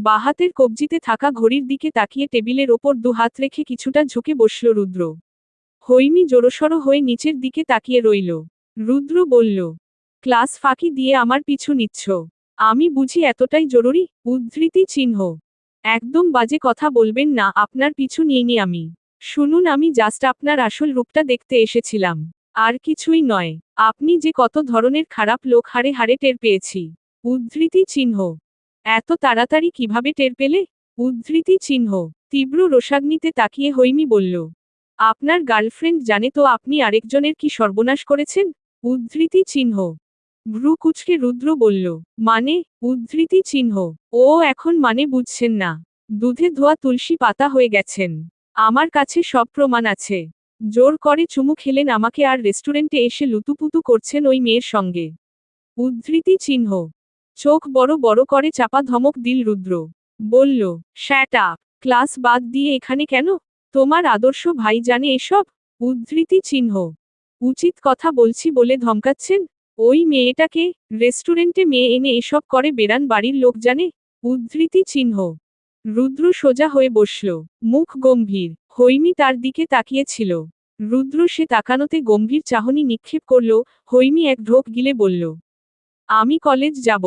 বাহাতের কবজিতে থাকা ঘড়ির দিকে তাকিয়ে টেবিলের ওপর 2 হাত রেখে কিছুটা ঝুঁকে বসল রুদ্র। হৈমি জোরসড় হয়ে নিচের দিকে তাকিয়ে রইল। রুদ্র বলল, ক্লাস ফাঁকি দিয়ে আমার পিছু নিচ্ছ? আমি বুঝি এতটাই জরুরি? উদ্ধৃতি চিহ্ন। একদম বাজে কথা বলবেন না, আপনার পিছু নিইনি আমি। শুনুন, আমি জাস্ট আপনার আসল রূপটা দেখতে এসেছিলাম, আর কিছুই নয়। আপনি যে কত ধরনের খারাপ লোক হাড়ে হাড়ে টের পেয়েছি। উদ্ধৃতি চিহ্ন। এত তাড়াতাড়ি কিভাবে টের পেলে? উদ্ধৃতি চিহ্ন। তীব্র রোষাগ্নিতে তাকিয়ে হৈমি বলল, আপনার গার্লফ্রেন্ড জানে তো আপনি আরেকজনের কি সর্বনাশ করেছেন? উদ্ধৃতি চিহ্ন। ভ্রু কুঁচকে রুদ্র বলল, মানে? উদ্ধৃতি চিহ্ন। ও এখন মানে বুঝছেন না? দুধে ধোয়া তুলসী পাতা হয়ে গেছেন। আমার কাছে সব প্রমাণ আছে। জোর করে চুমু খেলেন আমাকে আর রেস্টুরেন্টে এসে লুতুপুতু করছেন ওই মেয়ের সঙ্গে। উদ্ধৃতি চিহ্ন। চোখ বড় বড় করে চাপা ধমক দিল রুদ্র। বলল, শ্যাট আপ। ক্লাস বাদ দিয়ে এখানে কেন? তোমার আদর্শ ভাই জানে এসব? উদ্ধৃতি চিহ্ন। উচিত কথা বলছি বলে ধমকাচ্ছেন? ওই মেয়েটাকে, রেস্টুরেন্টে মেয়ে এনে এসব করে বেড়ান বাড়ির লোক জানে? উদ্ধৃতি চিহ্ন। রুদ্র সোজা হয়ে বসল, মুখ গম্ভীর। হৈমি তার দিকে তাকিয়েছিল। রুদ্র সে তাকানোতে গম্ভীর চাহনি নিক্ষেপ করল। হৈমি এক ঢোক গিলে বলল, আমি কলেজ যাব।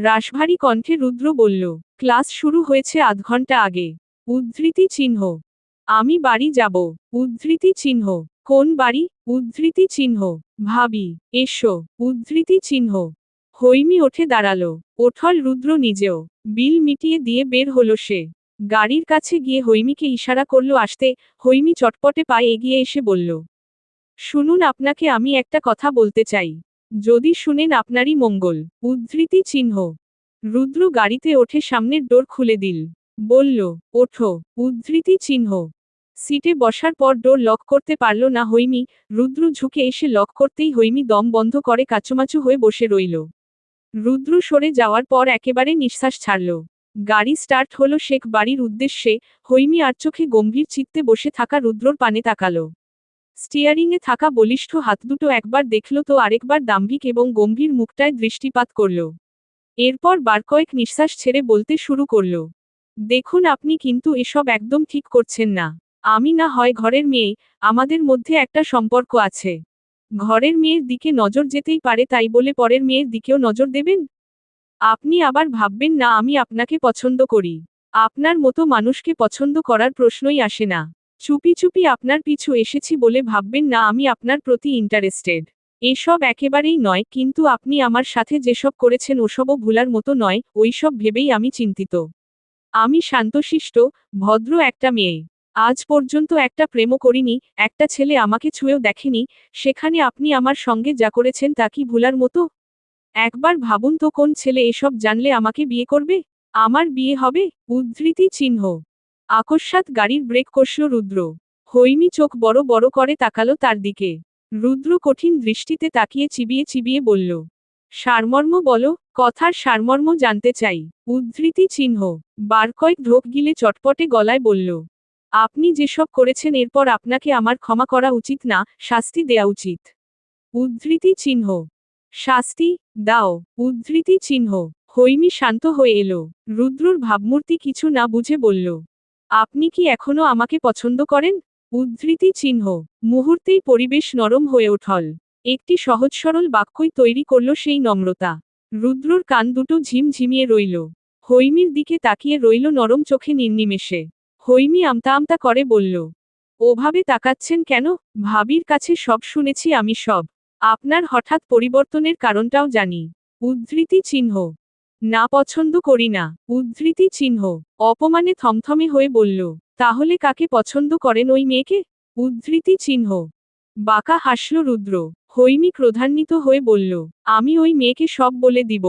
রাশভারী কণ্ঠে রুদ্র বলল, ক্লাস শুরু হয়েছে আধ ঘন্টা আগে। উদ্ধৃতি চিহ্ন। আমি বাড়ি যাব। উদ্ধৃতি চিহ্ন। কোন বাড়ি? উদ্ধৃতি চিহ্ন। ভাবি, এসো। উদ্ধৃতি চিহ্ন। হৈমি ওঠে দাঁড়ালো। ওঠল রুদ্র নিজেও। বিল মিটিয়ে দিয়ে বের হলো সে। গাড়ির কাছে গিয়ে হৈমিকে ইশারা করল আসতে। হৈমি চটপটে পায়ে এগিয়ে এসে বলল, শুনুন, আপনাকে আমি একটা কথা বলতে চাই। যদি শুনেন আপনারই মঙ্গল। উদ্ধৃতি চিহ্ন। রুদ্র গাড়িতে ওঠে সামনের ডোর খুলে দিল। বলল, ওঠো। উদ্ধৃতি চিহ্ন। সিটে বসার পর ডোর লক করতে পারল না হৈমি। রুদ্র ঝুঁকে এসে লক করতেই হৈমি দম বন্ধ করে কাচুমাচু হয়ে বসে রইল। রুদ্র সরে যাওয়ার পর একেবারে নিঃশ্বাস ছাড়ল। গাড়ি স্টার্ট হলো শেখ বাড়ির উদ্দেশ্যে। হৈমি আর চোখে গম্ভীর চিত্তে বসে থাকা রুদ্রর পানে তাকালো। স্টিয়ারিংয়ে থাকা বলিষ্ঠ হাত দুটো একবার দেখল তো আরেকবার দাম্ভিক এবং গম্ভীর মুখটায় দৃষ্টিপাত করল। এরপর বার কয়েক নিঃশ্বাস ছেড়ে বলতে শুরু করল, দেখুন আপনি কিন্তু এসব একদম ঠিক করছেন না। আমি না হয় ঘরের মেয়ে, আমাদের মধ্যে একটা সম্পর্ক আছে। ঘরের মেয়ের দিকে নজর যেতেই পারে, তাই বলে পরের মেয়ের দিকেও নজর দেবেন? আপনি আবার ভাববেন না আমি আপনাকে পছন্দ করি। আপনার মতো মানুষকে পছন্দ করার প্রশ্নই আসে না। চুপি চুপি আপনার পিছু এসেছি বলে ভাববেন না আমি আপনার প্রতি ইন্টারেস্টেড। এসব একেবারেই নয়, কিন্তু আপনি আমার সাথে যেসব করেছেন ওসবও ভুলার মতো নয়, ওইসব ভেবেই আমি চিন্তিত। আমি শান্তশিষ্ট, ভদ্র একটা মেয়ে। আজ পর্যন্ত একটা প্রেমও করিনি, একটা ছেলে আমাকে ছুঁয়েও দেখেনি, সেখানে আপনি আমার সঙ্গে যা করেছেন তা কি ভুলার মতো? একবার ভাবুন তো কোন ছেলে এসব জানলে আমাকে বিয়ে করবে? আমার বিয়ে হবে? উদ্ধৃতি চিহ্ন। আকস্মাৎ গাড়ির ব্রেক কষল রুদ্র। হৈমি চোখ বড় বড় করে তাকালো তার দিকে। রুদ্র কঠিন দৃষ্টিতে তাকিয়ে চিবিয়ে চিবিয়ে বলল, সারমর্ম বলো, কথার সারমর্ম জানতে চাই। উদ্ধৃতি চিহ্ন। বার কয়েক ঢোক গিলে চটপটে গলায় বলল, আপনি যেসব করেছেন এরপর আপনাকে আমার ক্ষমা করা উচিত না, শাস্তি দেয়া উচিত। উদ্ধৃতি চিহ্ন। শাস্তি দাও। উদ্ধৃতি চিহ্ন। হৈমি শান্ত হয়ে এলো। রুদ্রর ভাবমূর্তি কিছু না বুঝে বলল, আপনি কি এখনো আমাকে পছন্দ করেন? উদ্ধৃতি চিহ্ন। মুহূর্তেই পরিবেশ নরম হয়ে উঠল। একটি সহজ সরল বাক্যই তৈরি করল সেই নম্রতা। রুদ্রর কান দুটো ঝিমঝিমিয়ে রইল। হৈমির দিকে তাকিয়ে রইল নরম চোখে নির্নিমেষে। হৈমি আমতা আমতা করে বলল, ওভাবে তাকাচ্ছেন কেন? ভাবির কাছে সব শুনেছি আমি সব। আপনার হঠাৎ পরিবর্তনের কারণটাও জানি। উদ্ধৃতি চিহ্ন। না পছন্দ করি না। উদ্ধৃতি চিহ্ন। অপমানে থমথমে হয়ে বলল, তাহলে কাকে পছন্দ করেন ওই মেয়েকে? উদ্ধৃতি চিহ্ন। বাঁকা হাসল রুদ্র। হৈমি ক্রোধান্বিত হয়ে বলল, আমি ওই মেয়েকে সব বলে দিব।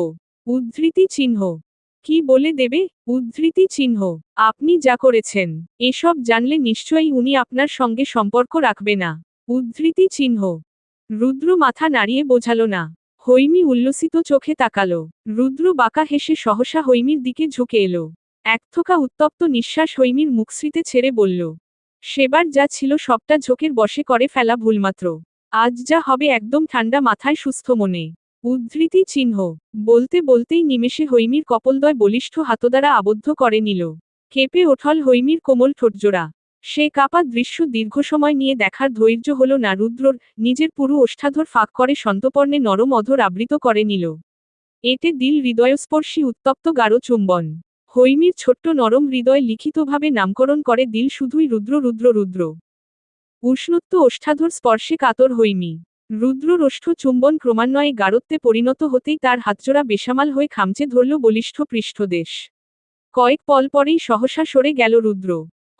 উদ্ধৃতি চিহ্ন। কি বলে দেবে? উদ্ধৃতি চিহ্ন। আপনি যা করেছেন, এসব জানলে নিশ্চয়ই উনি আপনার সঙ্গে সম্পর্ক রাখবে না। উদ্ধৃতি চিহ্ন। রুদ্র মাথা নাড়িয়ে বোঝালো না। হৈমি উল্লসিত চোখে তাকালো। রুদ্র বাঁকা হেসে সহসা হৈমির দিকে ঝুঁকে এলো। একথোকা উত্তপ্ত নিঃশ্বাস হৈমির মুখশ্রীতে ছেড়ে বলল, সেবার যা ছিল সবটা ঝোঁকের বশে করে ফেলা ভুলমাত্র। আজ যা হবে একদম ঠান্ডা মাথায় সুস্থ মনে। উদ্ধৃতি চিহ্ন। বলতে বলতেই নিমেষে হৈমির কপলদ্বয় বলিষ্ঠ হাতদ্বারা আবদ্ধ করে নিল। কেঁপে ওঠল হৈমির কোমল ঠোঁটজোড়া। সে কাপা দৃশ্য দীর্ঘ সময় নিয়ে দেখার ধৈর্য হল না রুদ্রর। নিজের পুরো ওষ্ঠাধর ফাঁক করে সন্তপর্ণে নরম অধর আবৃত করে নিল। এতে দিল হৃদয়স্পর্শী উত্তপ্ত গাঢ় চুম্বন। হৈমির ছোট্ট নরম হৃদয় লিখিতভাবে নামকরণ করে দিল শুধুই রুদ্র রুদ্র রুদ্র। উষ্ণত্ব ওষ্ঠাধর স্পর্শে কাতর হৈমি। রুদ্রর ওষ্ঠ চুম্বন ক্রমান্বয়ে গাঢ়ত্বে পরিণত হতেই তার হাতজোড়া বেসামাল হয়ে খামচে ধরল বলিষ্ঠ পৃষ্ঠদেশ। কয়েক পল পরেই সহসা সরে গেল রুদ্র।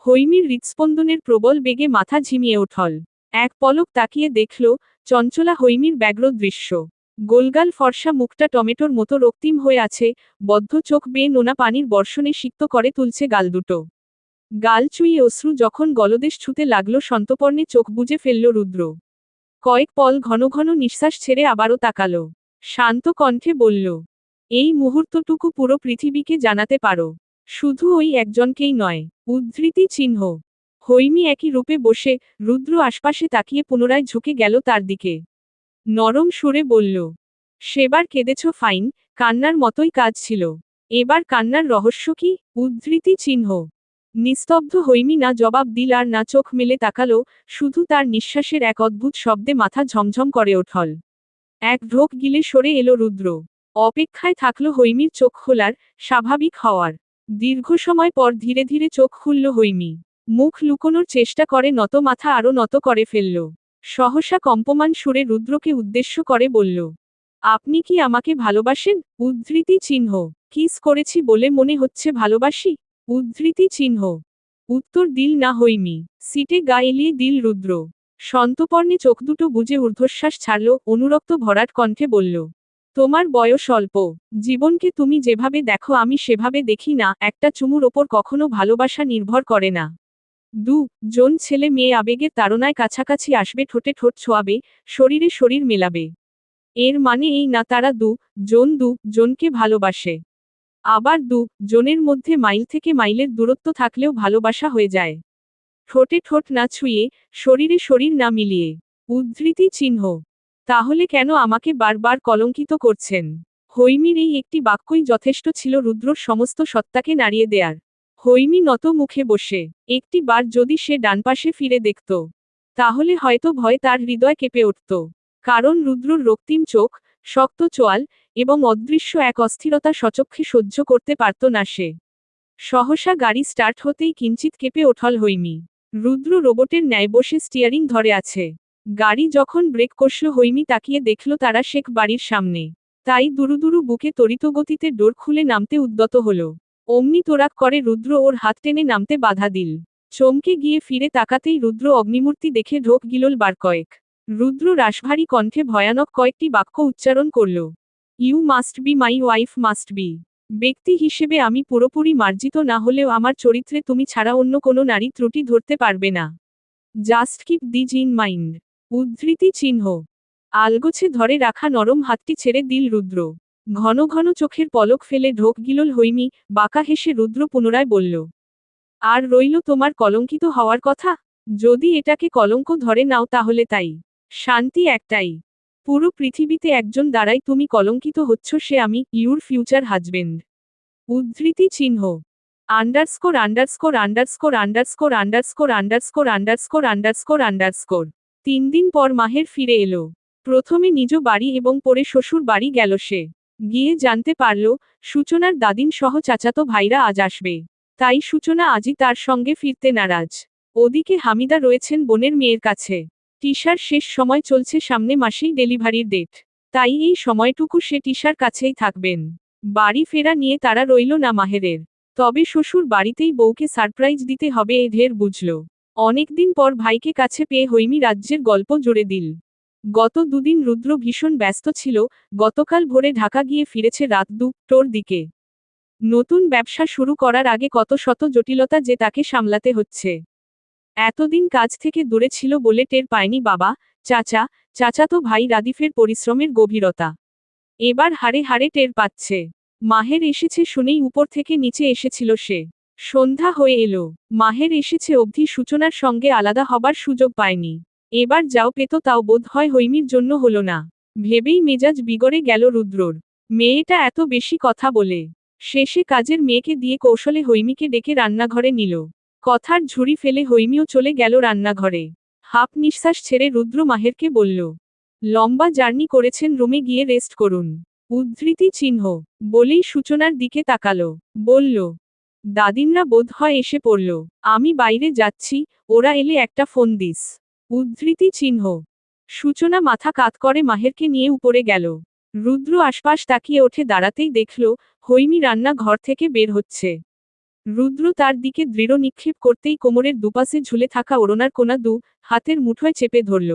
হৈমির হৃৎস্পন্দনের প্রবল বেগে মাথা ঝিমিয়ে উঠল। এক পলক তাকিয়ে দেখল, চঞ্চলা হৈমির ব্যগ্র দৃশ্য। গোলগাল ফর্সা মুখটা টমেটোর মতো রক্তিম হয়ে আছে, বদ্ধ চোখ বেয়ে নোনা পানির বর্ষণে সিক্ত করে তুলছে গাল দুটো। গাল চুইয়ে অশ্রু যখন গলদেশ ছুঁতে লাগলো সন্তপর্ণে চোখ বুজে ফেলল রুদ্র। কয়েক পল ঘন ঘন নিঃশ্বাস ছেড়ে আবারও তাকালো। শান্ত কণ্ঠে বলল, এই মুহূর্তটুকু পুরো পৃথিবীকে জানাতে পারো। শুধু ওই একজনকেই নয়। উদ্ধৃতি চিহ্ন। হৈমি একই রূপে বসে, রুদ্র আশপাশে তাকিয়ে পুনরায় ঝুঁকে গেল তার দিকে। নরম সুরে বলল, সেবার কেঁদেছ ফাইন, কান্নার মতোই কাজ ছিল। এবার কান্নার রহস্য কি? উদ্ধৃতি চিহ্ন। নিস্তব্ধ হৈমি না জবাব দিল আর না চোখ মেলে তাকালো, শুধু তার নিঃশ্বাসের এক অদ্ভুত শব্দে মাথা ঝমঝম করে ওঠল। এক ঢোক গিলে সরে এলো রুদ্র। অপেক্ষায় থাকলো হৈমির চোখ খোলার, স্বাভাবিক হওয়ার। দীর্ঘ সময় পর ধীরে ধীরে চোখ খুলল হৈমি। মুখ লুকোনোর চেষ্টা করে নত মাথা আরো নত করে ফেলল। সহসা কম্পমান সুরে রুদ্রকে উদ্দেশ্য করে বলল, আপনি কি আমাকে ভালোবাসেন? উদ্ধৃতি চিহ্ন। কিস করেছি বলে মনে হচ্ছে ভালোবাসি? উদ্ধৃতি চিহ্ন। উত্তর দিল না হৈমি। সিটে গা এলিয়ে দিল রুদ্র। সন্তপর্ণে চোখ দুটো বুজে ঊর্ধ্বশ্বাস ছাড়ল, অনুরক্ত ভরাট কণ্ঠে বলল, তোমার বয়স অল্প। জীবনকে তুমি যেভাবে দেখো আমি সেভাবে দেখি না। একটা চুমুর ওপর কখনো ভালোবাসা নির্ভর করে না। জন ছেলে মেয়ে আবেগের তাড়নায় কাছাকাছি আসবে, ঠোঁটে ঠোঁট ছোঁয়াবে, শরীরে শরীর মেলাবে। এর মানে এই না তারা জনকে ভালোবাসে। আবার জনের মধ্যে মাইল থেকে মাইলের দূরত্ব থাকলেও ভালোবাসা হয়ে যায়। ঠোঁটে ঠোঁট না ছুঁয়ে, শরীরে শরীর না মিলিয়ে। উদ্ধৃতি চিহ্ন। তাহলে কেন আমাকে বারবার কলঙ্কিত করছেন? হৈমীর এই একটি বাক্যই যথেষ্ট ছিল রুদ্রর সমস্ত সত্তাকে নাড়িয়ে দেয়ার। হৈমী নত মুখে বসে, একটি বার যদি সে ডানপাশে ফিরে দেখত, তাহলে হয়তো ভয় তার হৃদয় কেঁপে উঠত। কারণ রুদ্রর রক্তিম চোখ, শক্ত চোয়াল, এবং অদৃশ্য এক অস্থিরতা সচক্ষে সহ্য করতে পারত না সে। সহসা গাড়ি স্টার্ট হতেই কিঞ্চিত কেঁপে ওঠল হৈমী। রুদ্র রোবটের ন্যায় বসে স্টিয়ারিং ধরে আছে। গাড়ি যখন ব্রেক কষল হৈমী তাকিয়ে দেখল তারা শেখ বাড়ির সামনে। তাই দুরুদুরু বুকে তড়িতগতিতে ডোর খুলে নামতে উদ্যত হল। অমনি তোরাক করে রুদ্র ওর হাত টেনে নামতে বাধা দিল। চমকে গিয়ে ফিরে তাকাতেই রুদ্র অগ্নিমূর্তি দেখে ঢোক গিলল বার কয়েক। রুদ্র রাশভারী কণ্ঠে ভয়ানক কয়েকটি বাক্য উচ্চারণ করল। You must be my wife must be. ব্যক্তি হিসেবে আমি পুরোপুরি মার্জিত না হলেও আমার চরিত্রে তুমি ছাড়া অন্য কোনো নারী ত্রুটি ধরতে পারবে না। Just keep these in mind. উদ্ধৃতি চিহ্ন। আলগোছে ধরে রাখা নরম হাতটি ছেড়ে দিল রুদ্র। ঘন ঘন চোখের পলক ফেলে ঢোক গিলল হৈমী, বাঁকা হেসে রুদ্র পুনরায় বলল। আর রইল তোমার কলঙ্কিত হওয়ার কথা? যদি এটাকে কলঙ্ক ধরে নাও তাহলে তাই। শান্তি একটাই। পুরো পৃথিবীতে একজন দ্বারাই তুমি কলঙ্কিত হচ্ছ, সে আমি, ইউর ফিউচার হাজবেন্ড। উদ্ধৃতি চিহ্ন। Underscore underscore underscore underscore underscore underscore underscore underscore underscore. 3 দিন পর মাহের ফিরে এলো। প্রথমে নিজ বাড়ি এবং পরে শ্বশুর বাড়ি গেল সে। গিয়ে জানতে পারল, সূচনার দাদিন সহ চাচাতো ভাইরা আজ আসবে। তাই সূচনা আজই তার সঙ্গে ফিরতে নারাজ। ওদিকে হামিদা রয়েছেন বোনের মেয়ের কাছে। টিশার শেষ সময় চলছে, সামনে মাসেই ডেলিভারির ডেট। তাই এই সময়টুকু সে টিশার কাছেই থাকবেন। বাড়ি ফেরা নিয়ে তারা রইল না মাহেরের। তবে শ্বশুর বাড়িতেই বউকে সারপ্রাইজ দিতে হবে এ ঢের বুঝল। অনেকদিন পর ভাইকে কাছে পেয়ে হৈমী রাজ্যের গল্প জুড়ে দিল। গত দুদিন রুদ্র ভীষণ ব্যস্ত ছিল, গতকাল ভোরে ঢাকা গিয়ে ফিরেছে রাত 2টোর দিকে। নতুন ব্যবসা শুরু করার আগে কত শত জটিলতা যে তাকে সামলাতে হচ্ছে। এতদিন কাজ থেকে দূরে ছিল বলে টের পায়নি বাবা, চাচাতো ভাই রাদিফের পরিশ্রমের গভীরতা। এবার হাড়ে হাড়ে টের পাচ্ছে। মাহের এসেছে শুনেই উপর থেকে নিচে এসেছিল সে। সন্ধ্যা হয়ে এলো। মাহের এসেছে অবধি সূচনার সঙ্গে আলাদা হবার সুযোগ পায়নি। এবার যাও পেত তাও বোধ হয় হৈমীর জন্য হলো না। ভেবেই মেজাজ বিগড়ে গেল রুদ্রর। মেয়েটা এত বেশি কথা বলে। শেষে কাজের মেয়েকে দিয়ে কৌশলে হৈমীকে ডেকে রান্নাঘরে নিল। কথার ঝুড়ি ফেলে হৈমীও চলে গেল রান্নাঘরে। হাফ নিঃশ্বাস ছেড়ে রুদ্র মাহেরকে বলল, লম্বা জার্নি করেছেন, রুমে গিয়ে রেস্ট করুন। উদ্ধৃতি চিহ্ন। বলেই সূচনার দিকে তাকালো। বলল, দাদিনরা বোধ হয় এসে পড়ল। আমি বাইরে যাচ্ছি, ওরা এলে একটা ফোন দিস। উদ্ধৃতি চিহ্ন। সূচনা মাথা কাত করে মাহেরকে নিয়ে উপরে গেল। রুদ্র আশপাশ তাকিয়ে ওঠে দাঁড়াতেই দেখল, হৈমী রান্না ঘর থেকে বের হচ্ছে। রুদ্র তার দিকে দৃঢ় নিক্ষেপ করতেই কোমরের দুপাশে ঝুলে থাকা ওড়নার কোনা হাতের মুঠোয় চেপে ধরল।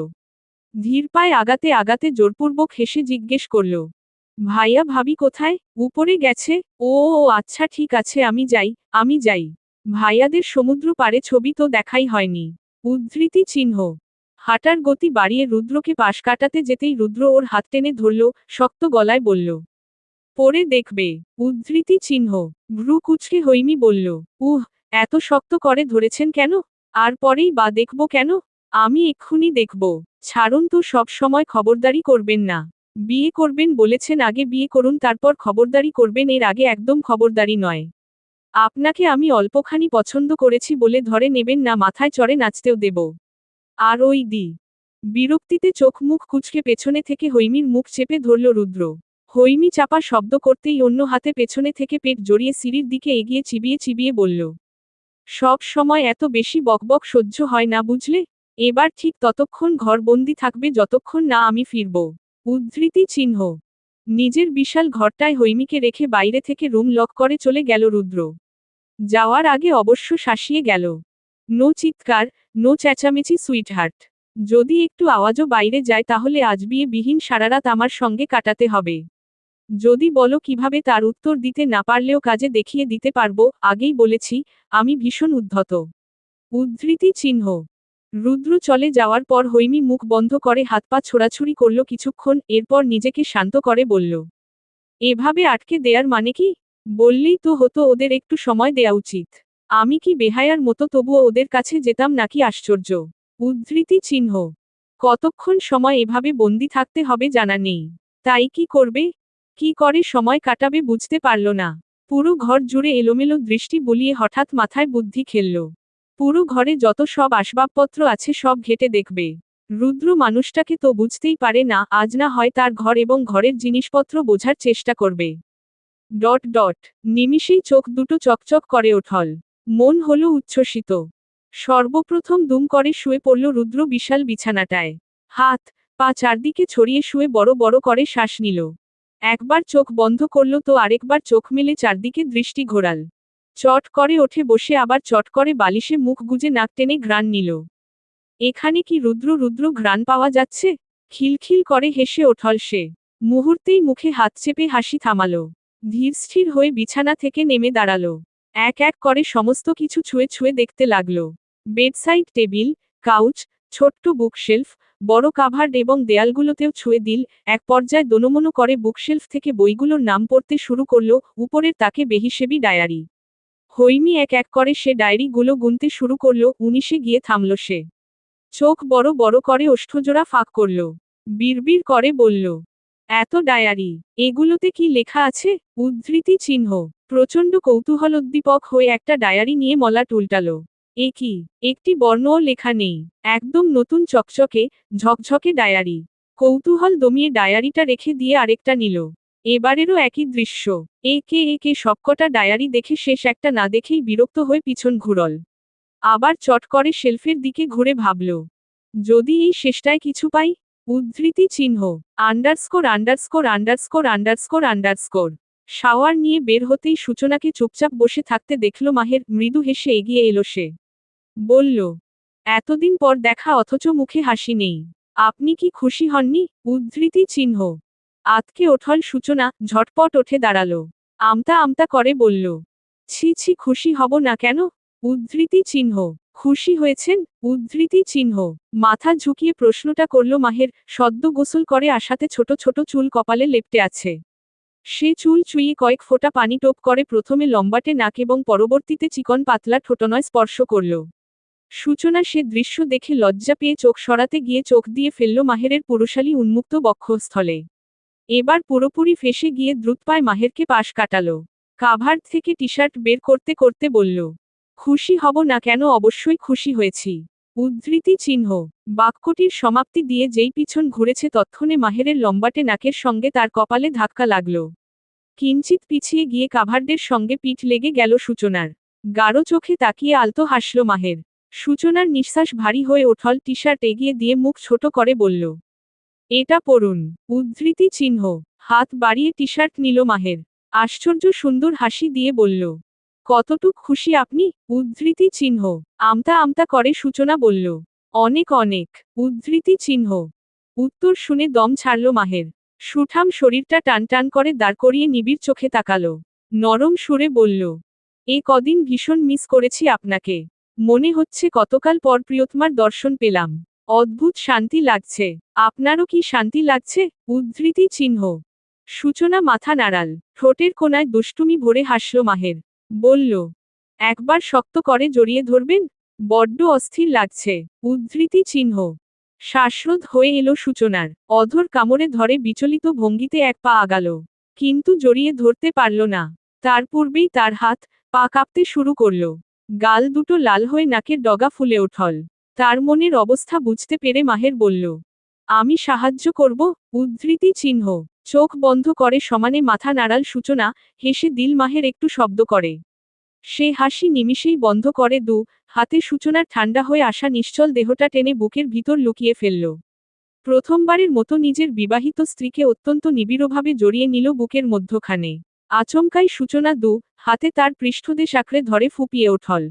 ধীর পায়ে আগাতে আগাতে জোরপূর্বক হেসে জিজ্ঞেস করল, ভাইয়া ভাবি কোথায়? উপরে গেছে। ও আচ্ছা ঠিক আছে, আমি যাই। ভাইয়াদের সমুদ্র পারে ছবি তো দেখাই হয়নি। উদ্ধৃতি চিহ্ন। হাঁটার গতি বাড়িয়ে রুদ্রকে পাশ কাটাতে যেতেই রুদ্র ওর হাত টেনে ধরল, শক্ত গলায় বলল, পরে দেখবে। উদ্ধৃতি চিহ্ন। ভ্রু কুঁচকে হৈমী বলল, এত শক্ত করে ধরেছেন কেন? আর পরেই বা দেখব কেন? আমি এক্ষুনি দেখব। ছাড়ুন তো, সব সময় খবরদারি করবেন না। বিয়ে করবেন বলেছেন, আগে বিয়ে করুন তারপর খবরদারি করবেন, এর আগে একদম খবরদারি নয়। আপনাকে আমি অল্পখানি পছন্দ করেছি বলে ধরে নেবেন না, মাথায় চড়ে নাচতেও দেব। আর ওই বিরক্তিতে চোখ মুখ কুঁচকে পেছনে থেকে হৈমীর মুখ চেপে ধরল রুদ্র। হৈমী চাপা শব্দ করতেই অন্য হাতে পেছনে থেকে পেট জড়িয়ে সিঁড়ির দিকে এগিয়ে চিবিয়ে চিবিয়ে বলল, সব সময় এত বেশি বকবক সহ্য হয় না বুঝলে। এবার ঠিক ততক্ষণ ঘরবন্দি থাকবে যতক্ষণ না আমি ফিরব। উদ্ধৃতি চিহ্ন। নিজের বিশাল ঘরটায় হৈমীকে রেখে বাইরে থেকে রুম লক করে চলে গেল রুদ্র। যাওয়ার আগে অবশ্য শাসিয়ে গেল, নো চিৎকার, নো চেঁচামেচি সুইটহার্ট। যদি একটু আওয়াজও বাইরে যায় তাহলে আজ বিয়ে বিহীন সারারাত আমার সঙ্গে কাটাতে হবে। যদি বলো কিভাবে, তার উত্তর দিতে না পারলেও কাজে দেখিয়ে দিতে পারবো। আগেই বলেছি, আমি ভীষণ উদ্ধত। উদ্ধৃতি চিহ্ন। রুদ্র চলে যাওয়ার পর হৈমি মুখ বন্ধ করে হাত পা ছোড়াছুড়ি করল কিছুক্ষণ, এরপর নিজেকে শান্ত করে বলল, এভাবে আটকে দেয়ার মানে কি? বললেই তো হতো, ওদের একটু সময় দেয়া উচিত। আমি কি বেহায়ার মতো তবুও ওদের কাছে যেতাম নাকি? আশ্চর্য। উদ্ধৃতি চিহ্ন। কতক্ষণ সময় এভাবে বন্দি থাকতে হবে জানা নেই। তাই কি করবে, কি করে সময় কাটাবে বুঝতে পারল না। পুরো ঘর জুড়ে এলোমেলো দৃষ্টি বুলিয়ে হঠাৎ মাথায় বুদ্ধি খেলল। পুরো ঘরে যত সব আসবাবপত্র আছে সব ঘেঁটে দেখবে। রুদ্র মানুষটাকে তো বুঝতেই পারে না, আজ না হয় তার ঘর এবং ঘরের জিনিসপত্র বোঝার চেষ্টা করবে। ডট ডট নিমিষেই চোখ দুটো চকচক করে ওঠল। মন হলো উচ্ছ্বসিত। সর্বপ্রথম দুম করে শুয়ে পড়ল রুদ্র বিশাল বিছানাটায়। হাত পা চারদিকে ছড়িয়ে শুয়ে বড় বড় করে শ্বাস নিল। একবার চোখ বন্ধ করল তো আরেকবার চোখ মেলে চারদিকে দৃষ্টি ঘোরাল। চট করে ওঠে বসে আবার চট করে বালিশে মুখ গুজে নাক টেনে ঘ্রাণ নিল। এখানে কি রুদ্র রুদ্র ঘ্রাণ পাওয়া যাচ্ছে? খিলখিল করে হেসে ওঠল সে। মুহূর্তেই মুখে হাত চেপে হাসি থামালো। ধীরস্থির হয়ে বিছানা থেকে নেমে দাঁড়ালো। এক এক করে সমস্ত কিছু ছুঁয়ে ছুঁয়ে দেখতে লাগলো। বেডসাইড টেবিল, কাউচ, ছোট্ট বুকশেলফ, বড় কাভার্ড এবং দেয়ালগুলোতেও ছুঁয়ে দিল। এক পর্যায়ে দোনমনো করে বুকশেলফ থেকে বইগুলোর নাম পড়তে শুরু করলো। উপরের তাকে বেহিশেবি ডায়ারি। হৈমি এক এক করে সে ডায়েরিগুলো গুনতে শুরু করলো। 19-এ গিয়ে থামল সে। চোখ বড় বড় করে ওষ্ঠজোড়া ফাঁক করল। বিড়বিড় করে বলল, এত ডায়ারি, এগুলোতে কি লেখা আছে? উদ্ধৃতি চিহ্ন। প্রচণ্ড কৌতূহলোদ্দীপক হয়ে একটা ডায়ারি নিয়ে মলাট উল্টালো। এ কি, একটি বর্ণও লেখা নেই। একদম নতুন চকচকে ঝকঝকে ডায়ারি। কৌতূহল দমিয়ে ডায়ারিটা রেখে দিয়ে আরেকটা নিল। এবারেরও একই দৃশ্য। একে একে সবকটা ডায়ারি দেখে শেষ একটা না দেখেই বিরক্ত হয়ে পিছন ঘুরল। আবার চট করে শেলফের দিকে ঘুরে ভাবল, যদি এই শেষটায় কিছু পাই। উদ্ধৃতি চিহ্ন underscore underscore underscore underscore underscore. Shower নিয়ে বের হতেই সূচনাকে চুপচাপ বসে থাকতে দেখল মাহের। মৃদু হেসে এগিয়ে এলো সে। বলল, এতদিন পর দেখা অথচ মুখে হাসি নেই। আপনি কি খুশি হননি? উদ্ধৃতি চিহ্ন আতকে ওঠল সূচনা, ঝটপট উঠে দাঁড়ালো। আমতা আমতা করে বলল, ছি ছি, খুশি হব না কেন? উদ্ধৃতি চিহ্ন খুশি হয়েছেন? উদ্ধৃতি চিহ্ন মাথা ঝুঁকিয়ে প্রশ্নটা করল মাহের। সদ্য গোসল করে আসাতে ছোট ছোট চুল কপালে লেপ্টে আছে। সে চুল চুইয়ে কয়েক ফোঁটা পানি টোপ করে প্রথমে লম্বাটে নাক এবং পরবর্তীতে চিকন পাতলা ঠোঁটনয় স্পর্শ করল। সূচনা সে দৃশ্য দেখে লজ্জা পেয়ে চোখ সরাতে গিয়ে চোখ দিয়ে ফেলল মাহেরের পুরুষালী উন্মুক্ত বক্ষস্থলে। এবার পুরোপুরি ফেঁসে গিয়ে দ্রুতপায় মাহেরকে পাশ কাটালো। কাভার্ড থেকে টি শার্ট বের করতে করতে বলল, খুশি হব না কেন? অবশ্যই খুশি হয়েছি। উদ্ধৃতি চিহ্ন বাক্যটির সমাপ্তি দিয়ে যেই পিছন ঘুরেছে তৎক্ষণে মাহেরের লম্বাটে নাকের সঙ্গে তার কপালে ধাক্কা লাগল। কিঞ্চিত পিছিয়ে গিয়ে কাভার্ডের সঙ্গে পিঠ লেগে গেল সূচনার। গাঢ় চোখে তাকিয়ে আলতো হাসল মাহের। সূচনার নিঃশ্বাস ভারী হয়ে ওঠল। টি শার্ট এগিয়ে দিয়ে মুখ ছোট করে বলল, এটা পড়ুন। উদ্ধৃতি চিহ্ন হাত বাড়িয়ে টি শার্ট নিল মাহের। আশ্চর্য সুন্দর হাসি দিয়ে বলল, কতটুক খুশি আপনি? উদ্ধৃতি চিহ্ন আমতা আমতা করে সূচনা বলল, অনেক অনেক। উদ্ধৃতি চিহ্ন উত্তর শুনে দম ছাড়ল মাহের। সুঠাম শরীরটা টান টান করে দাঁড় করিয়ে নিবিড় চোখে তাকালো। নরম সুরে বলল, এ কদিন ভীষণ মিস করেছি আপনাকে। মনে হচ্ছে কতকাল পর প্রিয়তমার দর্শন পেলাম। অদ্ভুত শান্তি লাগছে। আপনারও কি শান্তি লাগছে? উদ্ধৃতি চিহ্ন সূচনা মাথা নাড়াল। ঠোঁটের কোণায় দুষ্টুমি ভরে হাসল মাহের। বলল, একবার শক্ত করে জড়িয়ে ধরবেন? বড্ড অস্থির লাগছে। উদ্ধৃতি চিহ্ন শ্বাসরোধ হয়ে এলো সূচনার। অধর কামড়ে ধরে বিচলিত ভঙ্গিতে এক পা আগাল। কিন্তু জড়িয়ে ধরতে পারল না। তার পূর্বেই তার হাত পা কাঁপতে শুরু করল। গাল দুটো লাল হয়ে নাকের ডগা ফুলে উঠল। তার মনের অবস্থা বুঝতে পেরে মাহের বলল, আমি সাহায্য করব। উদ্ধৃতি চিহ্ন চোখ বন্ধ করে সমানে মাথা নাড়াল সূচনা। হেসে দিল মাহের একটু শব্দ করে। সে হাসি নিমিষেই বন্ধ করে হাতে সূচনার ঠান্ডা হয়ে আসা নিশ্চল দেহটা টেনে বুকের ভিতর লুকিয়ে ফেলল। প্রথমবারের মতো নিজের বিবাহিত স্ত্রীকে অত্যন্ত নিবিড়ভাবে জড়িয়ে নিল বুকের মধ্যখানে। আচমকাই সূচনা হাতে তার পৃষ্ঠদেশ আঁকড়ে ধরে ফুঁপিয়ে ওঠল।